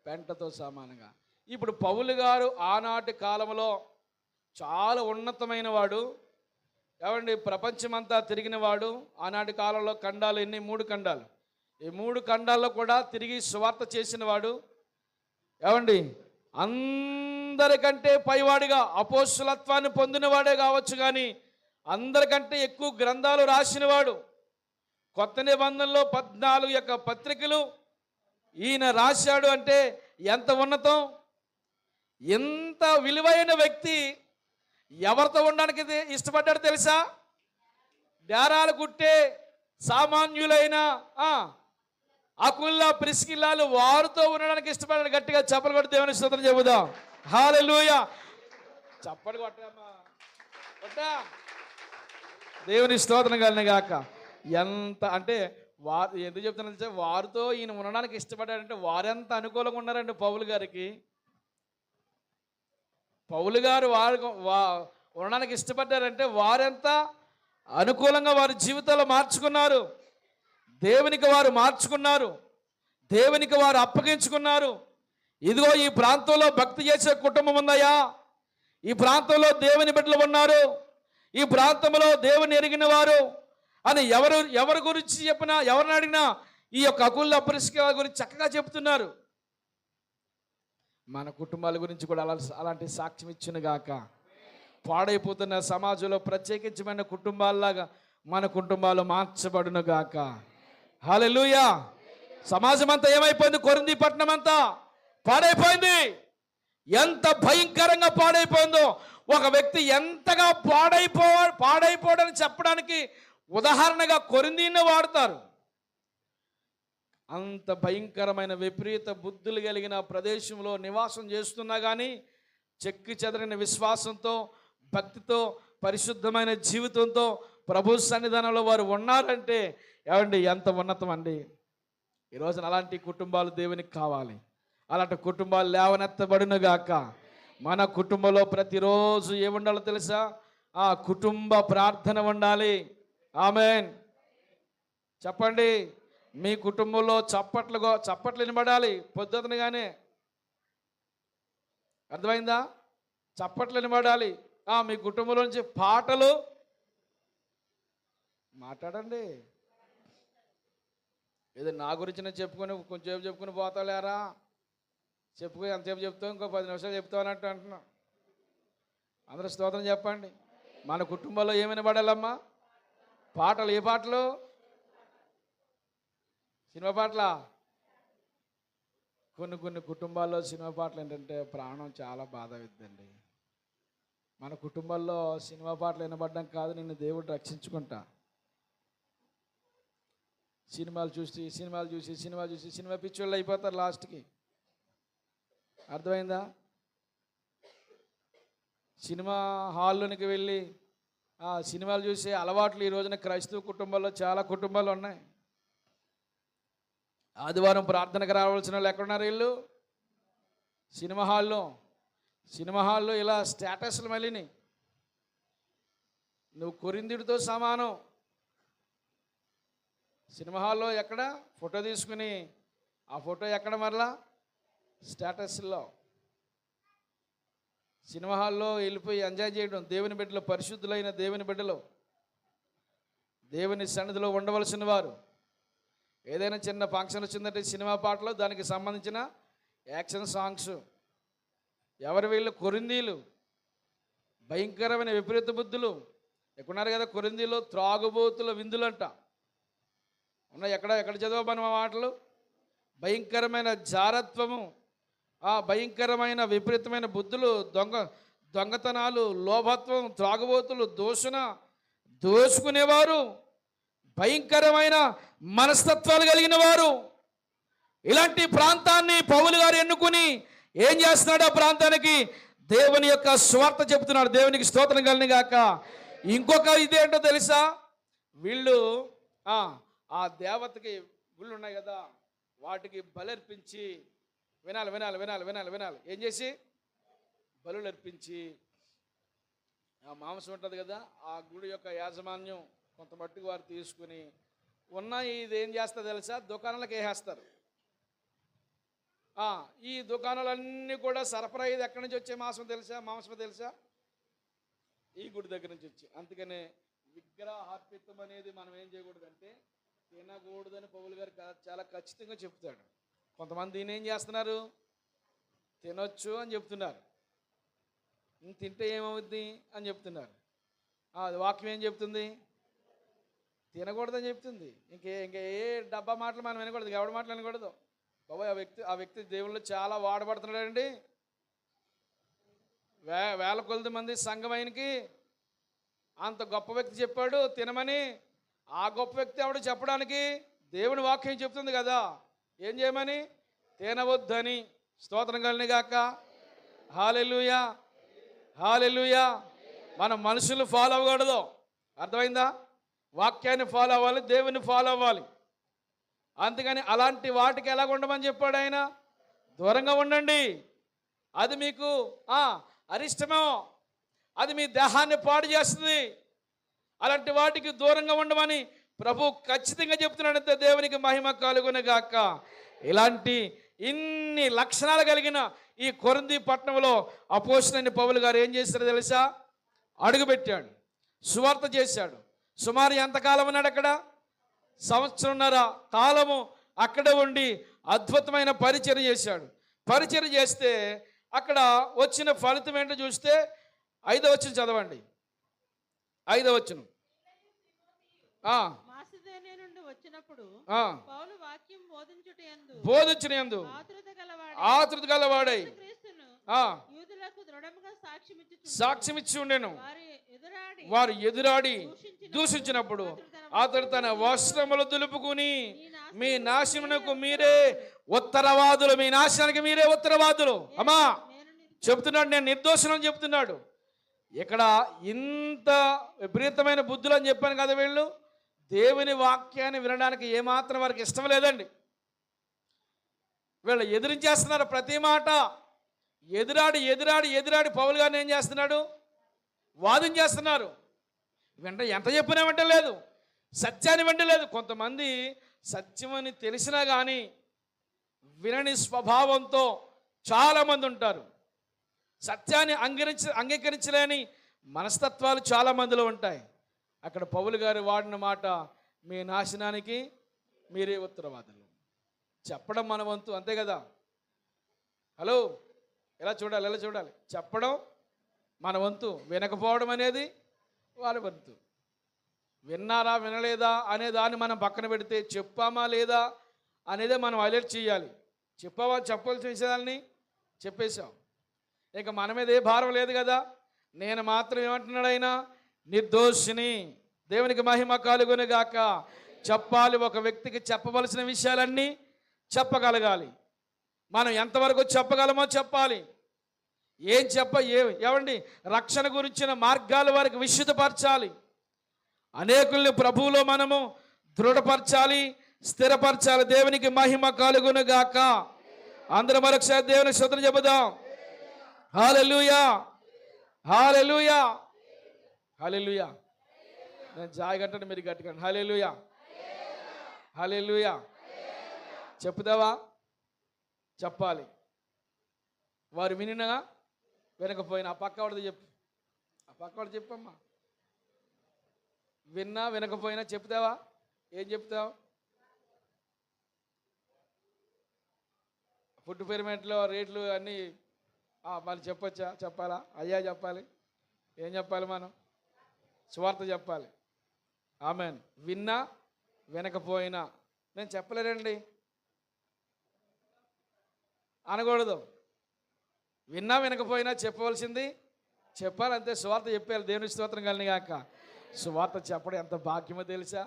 పెంటతో సమానంగా. ఇప్పుడు పౌలు గారు ఆనాటి కాలంలో చాలా ఉన్నతమైన వాడు. ఏమండి, ప్రపంచమంతా తిరిగిన వాడు. ఆనాటి కాలంలో ఖండాలు ఎన్ని? 3 ఖండాలు. ఈ 3 ఖండాల్లో కూడా తిరిగి సువార్త చేసిన వాడు. ఏమండి, అందరికంటే పైవాడిగా అపోస్తులత్వాన్ని పొందినవాడే కావచ్చు, కానీ అందరికంటే ఎక్కువ గ్రంథాలు రాసినవాడు. కొత్త నిబంధనలో 14 పత్రికలు ఈయన రాశాడు అంటే ఎంత ఉన్నతం! ఎంత విలువైన వ్యక్తి ఎవరితో ఉండడానికి ఇష్టపడ్డాడు తెలుసా? డేరాలు కుట్టే సామాన్యులైన అకుల్లా, ప్రిస్కిల్లాలు వారితో ఉండడానికి ఇష్టపడ్డాడు. గట్టిగా చప్పలు కొట్టి దేవుని స్తోత్రం చెబుదాం. హల్లెలూయా. చప్పలు కొట్టమ్మా, కొట్టా. దేవుని స్తోత్రం కలిగిన గాక. ఎంత అంటే వారు ఎందుకు చెప్తున్నా, వారితో ఈయన ఉండడానికి ఇష్టపడ్డాడంటే వారెంత అనుకూలంగా ఉన్నారండి పౌలు గారికి. పౌలు గారు ఉండడానికి ఇష్టపడ్డారంటే వారెంత అనుకూలంగా వారి జీవితాలు మార్చుకున్నారు. దేవునికి వారు మార్చుకున్నారు, దేవునికి వారు అప్పగించుకున్నారు. ఇదిగో ఈ ప్రాంతంలో భక్తి చేసే కుటుంబం ఉందయ్యా, ఈ ప్రాంతంలో దేవుని బిడ్డలు ఉన్నారు, ఈ ప్రాంతంలో దేవుని ఎరిగిన వారు అని ఎవరి గురించి చెప్పినా, ఎవరిని అడిగినా ఈ యొక్క అకుల్లా అప్రిస్కిల్లా గురించి చక్కగా చెప్తున్నారు. మన కుటుంబాల గురించి కూడా అలాంటి సాక్ష్యం ఇచ్చును గాక. పాడైపోతున్న సమాజంలో ప్రత్యేకించమైన కుటుంబాల్లాగా మన కుటుంబాలు మార్చబడును గాక. హల్లెలూయా. సమాజం అంతా ఏమైపోయింది? కొరింథీ పట్టణం అంతా పాడైపోయింది. ఎంత భయంకరంగా పాడైపోయిందో, ఒక వ్యక్తి ఎంతగా పాడైపోవడని చెప్పడానికి ఉదాహరణగా కొరింథీని వాడతారు. అంత భయంకరమైన విపరీత బుద్ధులు కలిగిన ప్రదేశంలో నివాసం చేస్తున్నా కానీ చెక్కి చెదరిన విశ్వాసంతో, భక్తితో, పరిశుద్ధమైన జీవితంతో ప్రభు సన్నిధానంలో వారు ఉన్నారంటే ఏమండి, ఎంత ఉన్నతం అండి. ఈరోజున అలాంటి కుటుంబాలు దేవునికి కావాలి. అలాంటి కుటుంబాలు లేవనెత్తబడును గాక. మన కుటుంబంలో ప్రతిరోజు ఏముండాలో తెలుసా? కుటుంబ ప్రార్థన ఉండాలి. ఆమేన్ చెప్పండి. మీ కుటుంబంలో చప్పట్లు వినబడాలి పొద్దునగానే. అర్థమైందా? చప్పట్లు వినబడాలి. మీ కుటుంబంలో నుంచి పాటలు మాట్లాడండి. ఏదో నా గురించి నేను కొంచెంసేపు చెప్పుకుని పోతాలేరా, చెప్పుకుని ఎంతసేపు చెప్తావు, ఇంకో 10 నిమిషాలు చెప్తావు అన్నట్టు అంటున్నా. అందరూ స్తోత్రం చెప్పండి. మన కుటుంబంలో ఏమి వినబడాలమ్మా? పాటలు. ఏ పాటలు? సినిమా పాటల. కొన్ని కుటుంబాల్లో సినిమా పాటలు ఏంటంటే ప్రాణం చాలా బాధ అవుతుందండి. మన కుటుంబాల్లో సినిమా పాటలు వినబడ్డం కాదు, నిన్ను దేవుడు రక్షించుకుంటా. సినిమాలు చూసి సినిమా పిచ్చోళ్ళు అయిపోతారు లాస్ట్కి. అర్థమైందా? సినిమా హాల్లోనికి వెళ్ళి సినిమాలు చూసే అలవాట్లు ఈ రోజున క్రైస్తవ కుటుంబాల్లో చాలా కుటుంబాలు ఉన్నాయి. ఆదివారం ప్రార్థనకు రావాల్సిన వాళ్ళు ఎక్కడున్నారు? వీళ్ళు సినిమా హాల్లో ఇలా స్టేటస్లు మళ్ళీ నువ్వు కొరింథీయుడితో సమానం. సినిమా హాల్లో ఎక్కడ ఫోటో తీసుకుని ఆ ఫోటో ఎక్కడ మరలా స్టేటస్లో. సినిమా హాల్లో వెళ్ళిపోయి ఎంజాయ్ చేయడం. దేవుని బిడ్డలు, పరిశుద్ధులైన దేవుని బిడ్డలు, దేవుని సన్నిధిలో ఉండవలసిన వారు. ఏదైనా చిన్న ఫంక్షన్ వచ్చిందంటే సినిమా పాటలు, దానికి సంబంధించిన యాక్షన్ సాంగ్స్. ఎవరు వీళ్ళు? కొరింథీయులు. భయంకరమైన విపరీత బుద్ధులు ఎక్కడున్నారు కదా కొరింథీలో. త్రాగుబోతుల విందులంట ఉన్నాయి. ఎక్కడ చదవమని మా మాటలు? భయంకరమైన జారత్వము, భయంకరమైన విపరీతమైన బుద్ధులు, దొంగతనాలు, లోభత్వం, త్రాగుబోతులు, దోషుకునేవారు, భయంకరమైన మనస్తత్వాలు కలిగిన వారు. ఇలాంటి ప్రాంతాన్ని పౌలు గారు ఎన్నుకుని ఏం చేస్తున్నాడు? ఆ ప్రాంతానికి దేవుని యొక్క స్వార్థ చెబుతున్నాడు. దేవునికి స్తోత్రం కలిగిన గాక. ఇంకొక ఇదేంటో తెలుసా? వీళ్ళు ఆ దేవతకి గుళ్ళు ఉన్నాయి కదా, వాటికి బలర్పించి వినాలి వినాలి వినాలి వినాలి వినాలి ఏం చేసి బలులు అర్పించి ఆ మాంసం ఉంటుంది కదా, ఆ గుడి యొక్క యాజమాన్యం కొంత మట్టుకు వారు తీసుకుని ఇది ఏం చేస్తారు తెలుసా? దుకాణాలకు వేసేస్తారు. ఈ దుకాణాలన్నీ కూడా సరఫరా ఇది ఎక్కడి నుంచి వచ్చే మాంసం తెలుసా? ఈ గుడి దగ్గర నుంచి వచ్చి. అందుకనే విగ్రహార్పితం అనేది మనం ఏం చేయకూడదంటే తినకూడదని పౌలు గారు చాలా ఖచ్చితంగా చెప్తాడు. కొంతమంది దీన్ని ఏం చేస్తున్నారు? తినొచ్చు అని చెప్తున్నారు, తింటే ఏమవుద్ది అని చెప్తున్నారు. అది వాక్యం ఏం చెప్తుంది? తినకూడదని చెప్తుంది. ఇంకా ఏ డబ్బా మాటలు మనం వినకూడదు, ఎవరి మాటలు వినకూడదు. బాబాయ్ ఆ వ్యక్తి దేవుళ్ళు చాలా వాడబడుతున్నాడండి. వేల కొలది మంది సంఘమైనకి అంత గొప్ప వ్యక్తి చెప్పాడు తినమని. ఆ గొప్ప వ్యక్తి ఎవడు చెప్పడానికి? దేవుని వాక్యం చెప్తుంది కదా ఏం చేయమని, తినవద్దని. స్తోత్రం కలిగిన గాక. హల్లెలూయా హల్లెలూయా. మనం మనుషులు ఫాలో అవ్వకూడదు, అర్థమైందా? వాక్యాన్ని ఫాలో అవ్వాలి, దేవుని ఫాలో అవ్వాలి. అందుకని అలాంటి వాటికి ఎలాగ ఉండమని చెప్పాడు ఆయన? దూరంగా ఉండండి. అది మీకు అరిష్టమో, అది మీ దేహాన్ని పాడు చేస్తుంది. అలాంటి వాటికి దూరంగా ఉండమని ప్రభు ఖచ్చితంగా చెప్తున్నాడంతే. దేవునికి మహిమ కలుగును గాక. ఇలాంటి ఇన్ని లక్షణాలు కలిగిన ఈ కొరింథీ పట్టణంలో అపోస్తలుడైన పౌలు గారు ఏం చేశారో తెలుసా? అడుగుపెట్టాడు, సువార్త చేశాడు. సుమారు ఎంతకాలం ఉన్నాడు అక్కడ? సంవత్సరంన్నర కాలము అక్కడ ఉండి అద్భుతమైన పరిచర్య చేశాడు. పరిచర్య చేస్తే అక్కడ వచ్చిన ఫలితం ఏంటో చూస్తే 5వ వచనం చదవండి. 5వ వచనం. మాసిదోనియ నుండి వచ్చినప్పుడు పౌలు వాక్యం బోధించుటయందు ఆతృత గలవాడై యూదులకు దృఢముగా సాక్ష్యమిచ్చి ఉండెను. వారు ఎదురాడి దూషించినప్పుడు అతడు తన వస్త్రములు దులుపుకుని, మీ నాశనమునకు మీరే ఉత్తరవాదులు, మీ నాశనానికి మీరే ఉత్తరవాదులు అమ్మా చెప్తున్నాడు. నేను నిర్దోషులని చెప్తున్నాడు. ఇక్కడ ఇంత విపరీతమైన బుద్ధులు అని చెప్పాను కదా. వీళ్ళు దేవుని వాక్యాన్ని వినడానికి ఏమాత్రం వారికి ఇష్టం లేదండి. వీళ్ళు ఎదిరించేస్తున్నారు ప్రతి మాట. ఎదురాడి ఎదురాడి ఎదురాడి పౌలు గారిని ఏం చేస్తున్నాడు? వాదం చేస్తున్నారు. ఎంత చెప్పినా వెంటలేదు, సత్యాన్ని వెంటలేదు. కొంతమంది సత్యమని తెలిసినా కానీ వినని స్వభావంతో చాలామంది ఉంటారు. సత్యాన్ని అంగీకరించలేని మనస్తత్వాలు చాలా మందిలో ఉంటాయి. అక్కడ పౌలు గారు వాడిన మాట, మీ నాశనానికి మీరే ఉత్తరవాదులు. చెప్పడం మన వంతు, అంతే కదా. హలో, ఎలా చూడాలి? చెప్పడం మన వంతు, వినకపోవడం అనేది వాళ్ళ వంతు. విన్నారా వినలేదా అనే దాన్ని మనం పక్కన పెడితే, చెప్పామా లేదా అనేదే మనం హైలైట్ చేయాలి. చెప్పవలసిన విషయాలని చెప్పేశాం. ఇక మన మీద ఏ భారం లేదు కదా. నేను మాత్రం ఏమంటున్నాడు ఆయన? నిర్దోషిని. దేవునికి మహిమ కలుగును గాక. చెప్పాలి. ఒక వ్యక్తికి చెప్పవలసిన విషయాలన్నీ చెప్పగలగాలి. మనం ఎంతవరకు చెప్పగలమో చెప్పాలి. ఏమండి, రక్షణ గురించిన మార్గాలు వారికి విశుద్ధపరచాలి. అనేకుల్ని ప్రభువులో మనము దృఢపరచాలి, స్థిరపరచాలి. దేవునికి మహిమ కలుగును గాక. అందరూ మరొకసారి దేవుని స్తోత్రం చెబుదాం. హల్లెలూయా హల్లెలూయా హల్లెలూయా. నేను జాయిగంటే మీరు గట్టిగా హల్లెలూయా హల్లెలూయా చెప్పుదావా? చెప్పాలి. వారు వినినా వినకపోయినా ఆ పక్కవాడితో చెప్పమ్మా. విన్నా వినకపోయినా చెప్తావా? ఏం చెప్తావు? ఫుడ్ పిరమిడ్లో రేట్లు అన్నీ మళ్ళీ చెప్పాలా? అయ్యా చెప్పాలి. ఏం చెప్పాలి? మనం సువార్త చెప్పాలి. ఆమెన్. విన్నా వినకపోయినా నేను చెప్పలేనండి అనకూడదు. విన్నా వినకపోయినా చెప్పవలసింది చెప్పాలంతే. సువార్త చెప్పాలి. దేవుని స్తోత్రం కలిగిన గాక. సువార్త చెప్పడం ఎంత భాగ్యమో తెలుసా?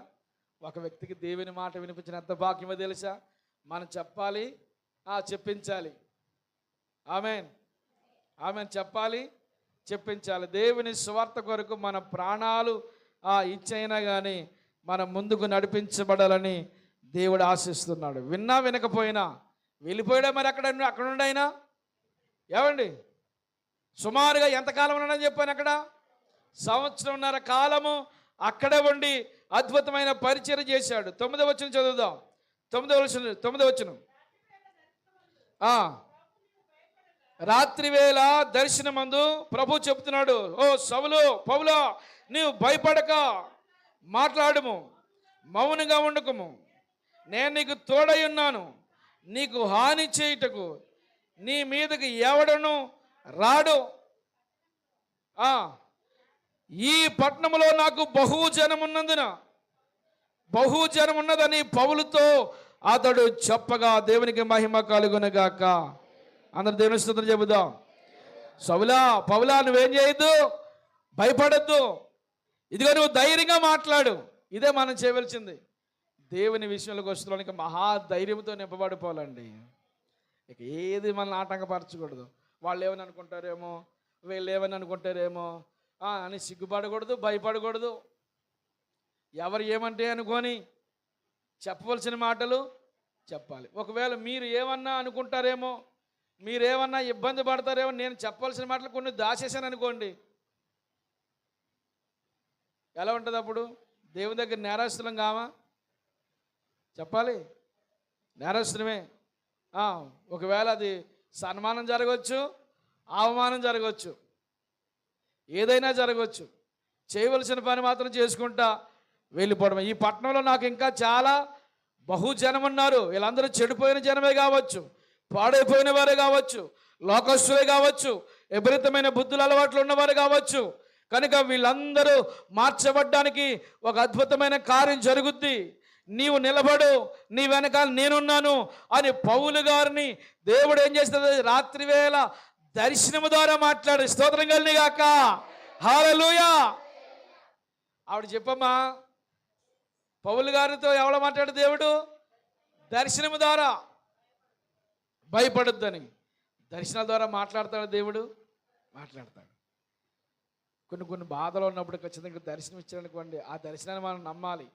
ఒక వ్యక్తికి దేవుని మాట వినిపించిన ఎంత భాగ్యమో తెలుసా? మనం చెప్పాలి, చెప్పించాలి. Amen, amen. చెప్పాలి, చెప్పించాలి. దేవుని సువార్త కొరకు మన ప్రాణాలు ఇచ్చైనా కానీ మనం ముందుకు నడిపించబడాలని దేవుడు ఆశిస్తున్నాడు. విన్నా వినకపోయినా వెళ్ళిపోయాడా మరి అక్కడ ఉండైనా? ఏమండి, సుమారుగా ఎంతకాలం ఉన్నాడని చెప్పాను అక్కడ? 1.5 సంవత్సరం కాలము అక్కడే ఉండి అద్భుతమైన పరిచయం చేశాడు. 9వ వచనం చదువుదాం. 9వ వచనం. రాత్రి వేళ దర్శనమందు ప్రభు చెప్తున్నాడు, ఓ సౌలు, పౌలు, నీవు భయపడక మాట్లాడుము, మౌనంగా ఉండకము, నేను నీకు తోడై ఉన్నాను, నీకు హాని చేయుటకు నీ మీదకి ఎవడను రాడు. ఈ పట్టణంలో నాకు బహుజనం ఉన్నదని పౌలుతో అతడు చెప్పగా దేవునికి మహిమ కలుగునుగాక. అందరు దేవుని స్తుతులు చెబుదాం. సౌలా, పౌలా, నువ్వేం చేయొద్దు, భయపడద్దు, ఇదిగో నువ్వు ధైర్యంగా మాట్లాడు. ఇదే మనం చేయవలసింది. దేవుని విషయంలోకి వస్తున్నానికి మహాధైర్యంతో నింపబడిపోవాలండి. ఇక ఏది మనల్ని ఆటంకపరచకూడదు. వాళ్ళు ఏమని అనుకుంటారేమో, వీళ్ళు ఏమని అనుకుంటారేమో అని సిగ్గుపడకూడదు, భయపడకూడదు. ఎవరు ఏమంటే అనుకొని చెప్పవలసిన మాటలు చెప్పాలి. ఒకవేళ మీరు ఏమన్నా అనుకుంటారేమో, మీరేమన్నా ఇబ్బంది పడతారేమో, నేను చెప్పవలసిన మాటలు కొన్ని దాచేసాను అనుకోండి, ఎలా ఉంటుంది అప్పుడు? దేవుని దగ్గర నేరస్తులం కామా? చెప్పాలి, నేరస్తులమే. ఒకవేళ అది సన్మానం జరగవచ్చు, అవమానం జరగవచ్చు, ఏదైనా జరగవచ్చు. చేయవలసిన పని మాత్రం చేసుకుంటా వెళ్ళిపోవడం. ఈ పట్టణంలో నాకు ఇంకా చాలా బహుజనం ఉన్నారు. వీళ్ళందరూ చెడిపోయిన జనమే కావచ్చు, పాడైపోయిన వారే కావచ్చు, లోకస్తులే కావచ్చు, విపరీతమైన బుద్ధుల అలవాట్లు ఉన్నవారు కావచ్చు. కనుక వీళ్ళందరూ మార్చబడ్డానికి ఒక అద్భుతమైన కార్యం జరుగుద్ది. నీవు నిలబడు, నీ వెనకాల నేనున్నాను అని పౌలు గారిని దేవుడు ఏం చేస్తుంది? రాత్రి వేళ దర్శనము ద్వారా మాట్లాడు. స్తోత్రం కలిని గాక, హల్లెలూయా. ఆవిడ చెప్పమ్మా, పౌలు గారితో ఎవడ మాట్లాడు దేవుడు? దర్శనము ద్వారా. భయపడొద్దని. దర్శనాల ద్వారా మాట్లాడతాడు దేవుడు, మాట్లాడతాడు. కొన్ని బాధలు ఉన్నప్పుడు ఖచ్చితంగా దర్శనం ఇచ్చాడనుకోండి, ఆ దర్శనాన్ని మనం నమ్మాలి.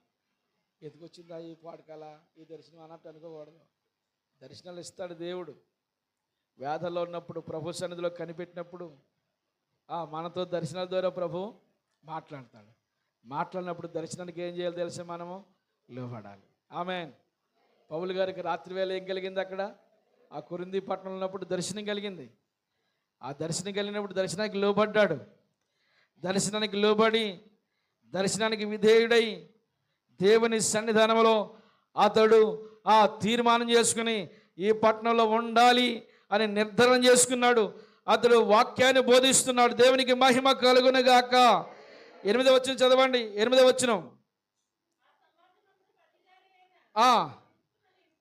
ఎదుకొచ్చిందా ఈ పాడకాల, ఈ దర్శనం అన్నట్టు అనుకోకూడదు. దర్శనాలు ఇస్తాడు దేవుడు. వేదల్లో ఉన్నప్పుడు, ప్రభు సన్నిధిలో కనిపెట్టినప్పుడు మనతో దర్శనాల ద్వారా ప్రభు మాట్లాడతాడు. మాట్లాడినప్పుడు దర్శనానికి ఏం చేయాలి తెలిసే? మనము లోబడాలి. ఆమేన్. పౌలు గారికి రాత్రి వేళ ఏం కలిగింది? అక్కడ ఆ కొరింథీ పట్టణంలో ఉన్నప్పుడు దర్శనం కలిగింది. ఆ దర్శనం కలిగినప్పుడు దర్శనానికి లోబడ్డాడు. దర్శనానికి లోబడి, దర్శనానికి విధేయుడై దేవుని సన్నిధానంలో అతడు తీర్మానం చేసుకుని ఈ పట్టణంలో ఉండాలి అని నిర్ధారణ చేసుకున్నాడు. అతడు వాక్యాన్ని బోధిస్తున్నాడు. దేవునికి మహిమ కలుగునుగాక. 8వ వచనం చదవండి. 8వ వచనం.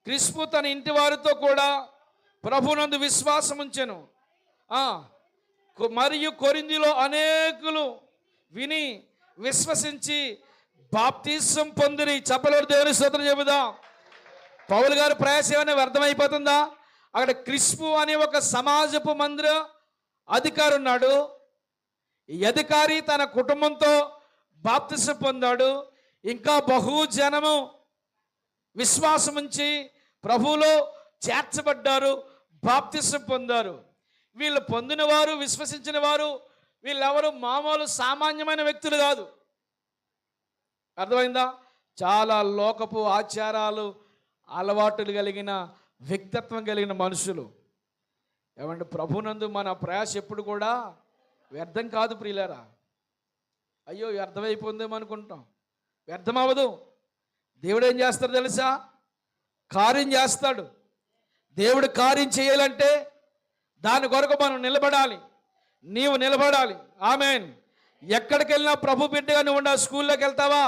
క్రిస్పు తన ఇంటి వారితో కూడా ప్రభునందు విశ్వాసం ఉంచెను. మరియు కొరింథీలో అనేకులు విని విశ్వసించి బాప్తిసం పొందిరి. చెప్పలేడు. దేవుని స్తోత్రం చెబుదాం. పౌలు గారి ప్రయాసం ఏమైనా వ్యర్థమైపోతుందా? అక్కడ క్రిస్పు అనే ఒక సమాజపు మందిర అధికారి ఉన్నాడు. ఈ అధికారి తన కుటుంబంతో బాప్తిసం పొందాడు. ఇంకా బహుజనము విశ్వాసం ఉంచి ప్రభువులో చేర్చబడ్డారు, బాప్తిసం పొందారు. వీళ్ళు పొందిన వారు, విశ్వసించిన వారు, వీళ్ళెవరు మామూలు సామాన్యమైన వ్యక్తులు కాదు. అర్థమైందా? చాలా లోకపు ఆచారాలు, అలవాటులు కలిగిన వ్యక్తిత్వం కలిగిన మనుషులు. ఏమంటే ప్రభునందు మన ప్రయాస ఎప్పుడు కూడా వ్యర్థం కాదు ప్రియులారా. అయ్యో వ్యర్థమైపోయిందేమో అనుకుంటాం. వ్యర్థం అవ్వదు. దేవుడు ఏం చేస్తాడు తెలుసా? కార్యం చేస్తాడు. దేవుడు కార్యం చేయాలంటే దాని కొరకు మనం నిలబడాలి. నీవు నిలబడాలి. ఆమేన్. ఎక్కడికి వెళ్ళినా ప్రభు బిడ్డగా నువ్వు ఉండాలి. స్కూల్లోకి వెళ్తావా?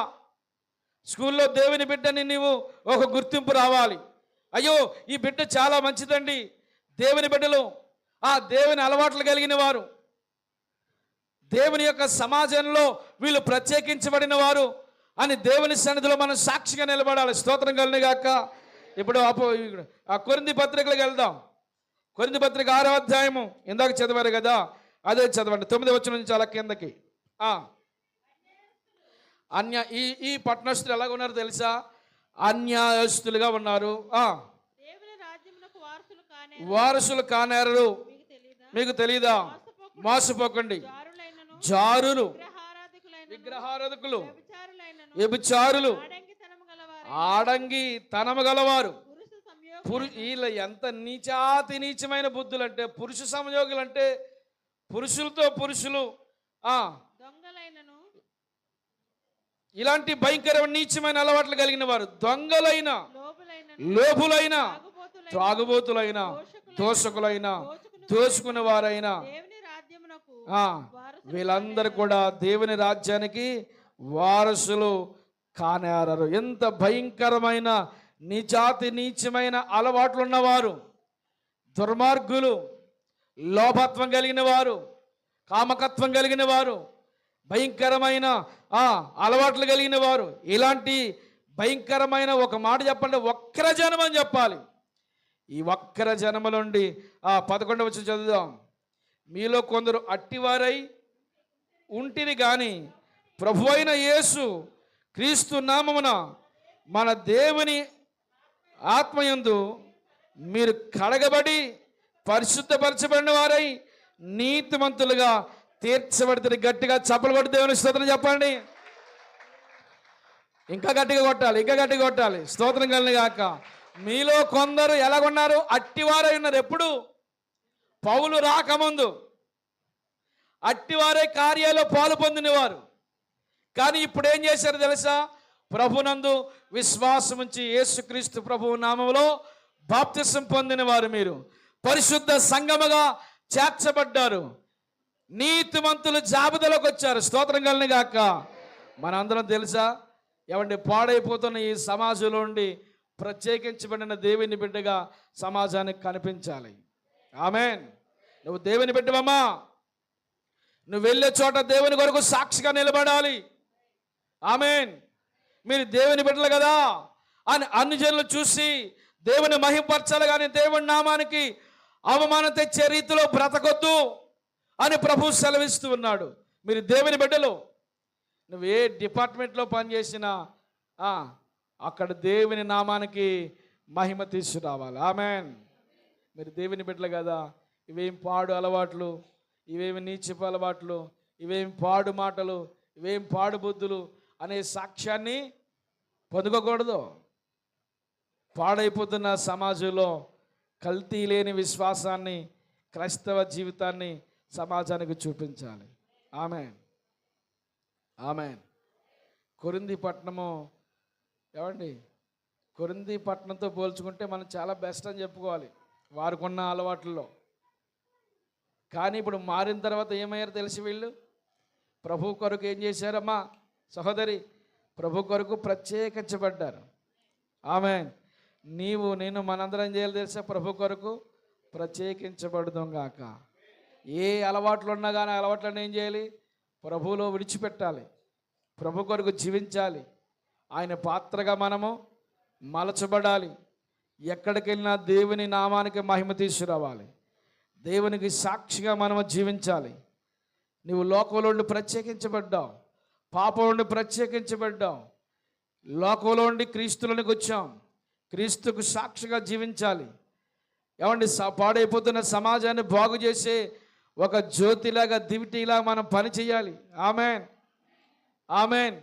స్కూల్లో దేవుని బిడ్డని నీవు ఒక గుర్తింపు రావాలి. అయ్యో ఈ బిడ్డ చాలా మంచిదండి. దేవుని బిడ్డలు దేవుని అలవాట్లు కలిగిన వారు, దేవుని యొక్క సమాజంలో వీళ్ళు ప్రత్యేకించబడిన వారు అని దేవుని సన్నిధిలో మనం సాక్షిగా నిలబడాలి. స్తోత్రం కలుగును గాక. ఇప్పుడు ఆ కొరింథీ పత్రికలకు వెళ్దాం. కొరింథీ పత్రిక 6వ అధ్యాయము ఇందాక చదివారు కదా, అదే చదవండి. 9వ వచనం నుంచి చాలా కిందకి. ఈ పట్టణస్తులు ఎలాగ ఉన్నారు తెలుసా? అన్యాయస్తులుగా ఉన్నారు. వారసులు కానేరు. మీకు తెలీదా? మోసపోకండి. జారులు, విగ్రహారాధకులు, వ్యభిచారులు, ఆడంగి తనము గలవారు. వీళ్ళ ఎంత నీచాతి నీచమైన బుద్ధులు అంటే, పురుష సంయోగులు అంటే పురుషులతో పురుషులు, ఇలాంటి భయంకరమైన నీచమైన అలవాట్లు కలిగిన వారు, దొంగలైన, లోభులైన, త్రాగుబోతులైన, దోషకులైన, దోచుకున్న వారైన వీళ్ళందరూ కూడా దేవుని రాజ్యానికి వారసులు కానేరరు. ఎంత భయంకరమైన నీచాతి నీచమైన అలవాట్లు ఉన్నవారు, దుర్మార్గులు, లోభత్వం కలిగిన వారు, కామకత్వం కలిగిన వారు, భయంకరమైన అలవాట్లు కలిగిన వారు, ఇలాంటి భయంకరమైన, ఒక మాట చెప్పండి, వక్ర జనం అని చెప్పాలి. ఈ వక్ర జనము నుండి 11వ వచనం చదువుదాం. మీలో కొందరు అట్టివారై ఉంటిని గాని ప్రభువైన యేసు క్రీస్తు నామమున మన దేవుని ఆత్మయందు మీరు కడగబడి పరిశుద్ధపరచబడిన వారై నీతిమంతులుగా తీర్చబడితే గట్టిగా చప్పలు కొట్టి దేవుని స్తోత్రం చెప్పండి. ఇంకా గట్టిగా కొట్టాలి, ఇంకా గట్టిగా కొట్టాలి. స్తోత్రం కలిగిన గాక. మీలో కొందరు ఎలాగున్నారు? అట్టివారై ఉన్నారు. ఎప్పుడు? పౌలు రాకముందు అట్టివారే కార్యాల్లో పాలు పొందినవారు. కానీ ఇప్పుడు ఏం చేశారు తెలుసా? ప్రభునందు విశ్వాసం ఉంచి యేసుక్రీస్తు ప్రభువు నామములో బాప్తిసం పొందిన వారు మీరు పరిశుద్ధ సంఘముగా చేర్చబడ్డారు. నీతిమంతులు జాబితాలోకి వచ్చారు. స్తోత్రం కలిగిన గాక. మనందరం తెలుసా ఏమంటే, పాడైపోతున్న ఈ సమాజంలో ఉండి ప్రత్యేకించబడిన దేవుని బిడ్డగా సమాజానికి కనిపించాలి. ఆమేన్. నువ్వు దేవుని బిడ్డవమ్మా, నువ్వు వెళ్ళే చోట దేవుని కొరకు సాక్షిగా నిలబడాలి. ఆమేన్. మీరు దేవుని బిడ్డలు కదా అని అన్ని జనులు చూసి దేవుని మహిమపరచాలి, కానీ దేవుని నామానికి అవమానం తెచ్చే రీతిలో బ్రతకొద్దు అని ప్రభు సెలవిస్తూ ఉన్నాడు. మీరు దేవుని బిడ్డలు. నువ్వు ఏ డిపార్ట్మెంట్లో పనిచేసినా అక్కడ దేవుని నామానికి మహిమ తీసుకురావాలి. ఆమేన్. మీరు దేవుని బిడ్డలు కదా. ఇవేం పాడు అలవాట్లు, ఇవేమి నీచపు అలవాట్లు, ఇవేం పాడు మాటలు, ఇవేం పాడు బుద్ధులు అనే సాక్ష్యాన్ని పొందుకోకూడదు. పాడైపోతున్న సమాజంలో కల్తీ లేని విశ్వాసాన్ని, క్రైస్తవ జీవితాన్ని సమాజానికి చూపించాలి. ఆమేన్. ఆమేన్. కొరింథీ పట్టణము ఏమండి, కొరింథీ పట్టణంతో పోల్చుకుంటే మనం చాలా బెస్ట్ అని చెప్పుకోవాలి వారికున్న అలవాట్లలో. కానీ ఇప్పుడు మారిన తర్వాత ఏమయ్యారు తెలిసి వీళ్ళు ప్రభు కొరకు ఏం చేశారమ్మా సహోదరి? ప్రభు కొరకు ప్రత్యేకించబడ్డారు. ఆమేన్. నీవు నేను మనందరం చేయాలి తెలుసా? ప్రభు కొరకు ప్రత్యేకించబడదాం గాక. ఏ అలవాట్లు ఉన్నా కానీ అలవాట్లను ఏం చేయాలి? ప్రభువులో విడిచిపెట్టాలి. ప్రభు కొరకు జీవించాలి. ఆయన పాత్రగా మనము మలచబడాలి. ఎక్కడికి వెళ్ళినా దేవుని నామానికి మహిమ తీసుకురావాలి. దేవునికి సాక్షిగా మనము జీవించాలి. నువ్వు లోకంలో నుండి ప్రత్యేకించబడ్డావు, పాపం నుండి ప్రత్యేకించబడ్డావు, లోకంలో నుండి క్రీస్తులోనికి వచ్చాం. క్రీస్తుకు సాక్షిగా జీవించాలి. ఏమండి, పాడైపోతున్న సమాజాన్ని బాగు చేసే ఒక జ్యోతిలాగా, దివిటీలా మనం పని చేయాలి. ఆమేన్. ఆమేన్.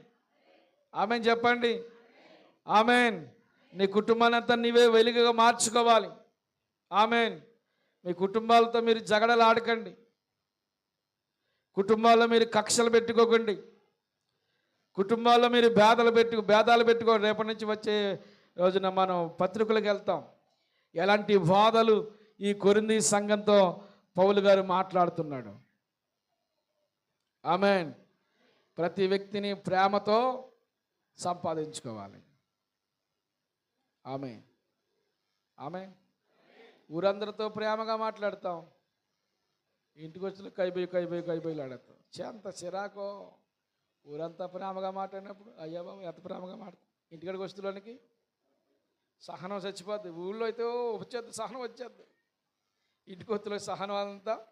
ఆమేన్ చెప్పండి. ఆమేన్. నీ కుటుంబాన్ని అంతా నీవే వెలుగుగా మార్చుకోవాలి. ఆమేన్. మీ కుటుంబాలతో మీరు జగడలు ఆడకండి. కుటుంబాల్లో మీరు కక్షలు పెట్టుకోకండి. కుటుంబాల్లో మీరు భేదాలు పెట్టుకోండి. రేపటి నుంచి వచ్చే రోజున మనం పత్రికలకు వెళ్తాం. ఎలాంటి బాధలు ఈ కొరింథీ సంఘంతో పౌలు గారు మాట్లాడుతున్నాడు. ఆమేన్. ప్రతి వ్యక్తిని ప్రేమతో సంపాదించుకోవాలి. ఆమేన్. ఆమేన్. ఊరందరితో ప్రేమగా మాట్లాడతాం, ఇంటికి వచ్చిన కైబోయి ఆడతాం. ఎంత చిరాకో. ఊరంతా ప్రేమగా మాట్లాడినప్పుడు అయ్యా బాబు ఎంత ప్రేమగా మాట్లాడు ఇంటికాడికి వస్తువులకి సహనం చచ్చిపోద్ది. ఊళ్ళో అయితే వచ్చేద్ది, సహనం వచ్చేద్ది. ఇంటికి వస్తువులో సహనం అంతా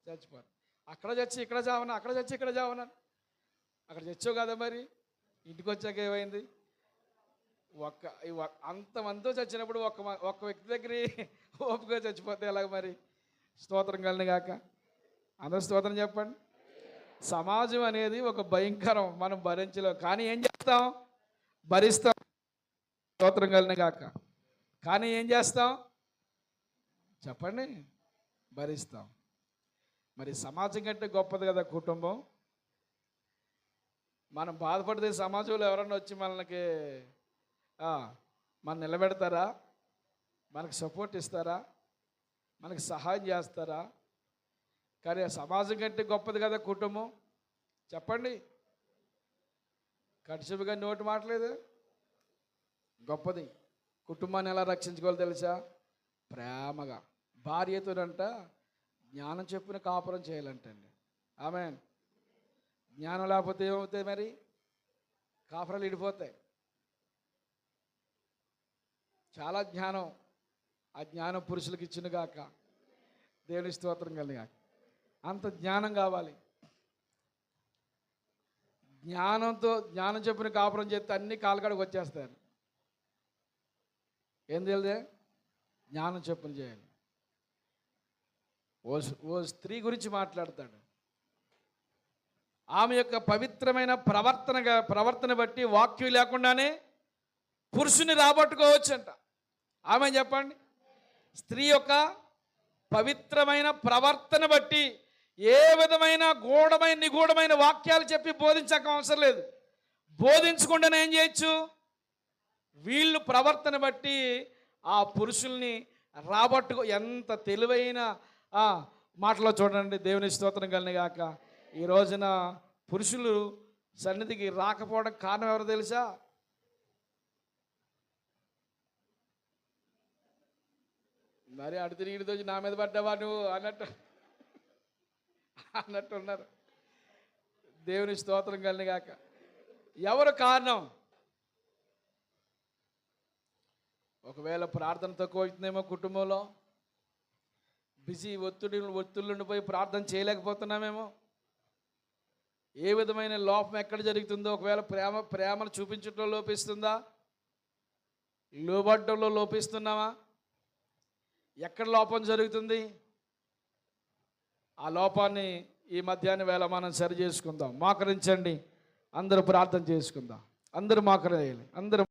చచ్చిపోద్ది. అక్కడ చచ్చి ఇక్కడ చావనా, అక్కడ చచ్చి ఇక్కడ చావనా. అక్కడ చచ్చావు కదా మరి, ఇంటికి వచ్చాక ఏమైంది? అంతమందితో చచ్చినప్పుడు ఒక్క వ్యక్తి దగ్గర ఓపిక చచ్చిపోతే ఎలాగ మరి? స్తోత్రం కలిగిన గాక. అందరూ స్తోత్రం చెప్పండి. సమాజం అనేది ఒక భయంకరం, మనం భరించలేం. కానీ ఏం చేస్తాం? భరిస్తాం. స్తోత్రం కలిగిన గాక. కానీ ఏం చేస్తాం చెప్పండి? భరిస్తాం. మరి సమాజం కంటే గొప్పది కదా కుటుంబం. మనం బాధపడితే సమాజంలో ఎవరన్నా వచ్చి మనకి మనం నిలబెడతారా? మనకు సపోర్ట్ ఇస్తారా? మనకు సహాయం చేస్తారా? కానీ సమాజం కంటే గొప్పది కదా కుటుంబం. చెప్పండి. కడిసిపుగా నోటి మాటలేదు. గొప్పది. కుటుంబాన్ని ఎలా రక్షించుకోవాలో తెలుసా? ప్రేమగా భార్యతోనంట జ్ఞానం చెప్పున కాపురం చేయాలంటండి. ఆమేన్. జ్ఞానం లేకపోతే ఏమవుతాయి మరి? కాపురాలు ఇడిపోతాయి. చాలా జ్ఞానం, ఆ జ్ఞానం పురుషులకు ఇచ్చును గాక. దేవుని స్తోత్రం కలిగాక. అంత జ్ఞానం కావాలి. జ్ఞానం చెప్పిన కాపురం చేస్తే అన్ని కాలకాడికి వచ్చేస్తాయి. ఏం తెలియదే? జ్ఞానం చెప్పులు చేయాలి. ఓ స్త్రీ గురించి మాట్లాడతాడు. ఆమె యొక్క పవిత్రమైన ప్రవర్తన బట్టి వాక్యం లేకుండానే పురుషుని రాబట్టుకోవచ్చంట. ఆమె చెప్పండి. స్త్రీ యొక్క పవిత్రమైన ప్రవర్తన బట్టి ఏ విధమైన నిగూఢమైన వాక్యాలు చెప్పి బోధించక అవసరం లేదు. బోధించకుండానే ఏం చేయొచ్చు? వీళ్ళు ప్రవర్తన బట్టి ఆ పురుషుల్ని రాబట్టుకో. ఎంత తెలివైన మాటలో చూడండి. దేవుని స్తోత్రం కలిగిన గాక. ఈ రోజున పురుషులు సన్నిధికి రాకపోవడం కారణం ఎవరు తెలుసా? మరి అటు తిరిగి వచ్చి నా మీద పడ్డావా నువ్వు అన్నట్టు ఉన్నారు. దేవుని స్తోత్రం కలిగిన గాక. ఎవరు కారణం? ఒకవేళ ప్రార్థన తక్కువ అవుతుందేమో కుటుంబంలో, బిజీ ఒత్తిళ్ళు పోయి ప్రార్థన చేయలేకపోతున్నామేమో. ఏ విధమైన లోపం ఎక్కడ జరుగుతుందో, ఒకవేళ ప్రేమను చూపించడంలో లోపిస్తుందా? లోబడ్డంలో లోపిస్తున్నామా? ఎక్కడ లోపం జరుగుతుంది? ఆ లోపాన్ని ఈ మధ్యాహ్నం వేళ మనం సరి చేసుకుందాం. మోకరించండి. అందరూ ప్రార్థన చేసుకుందాం. అందరూ మోకరేయాలి. అందరూ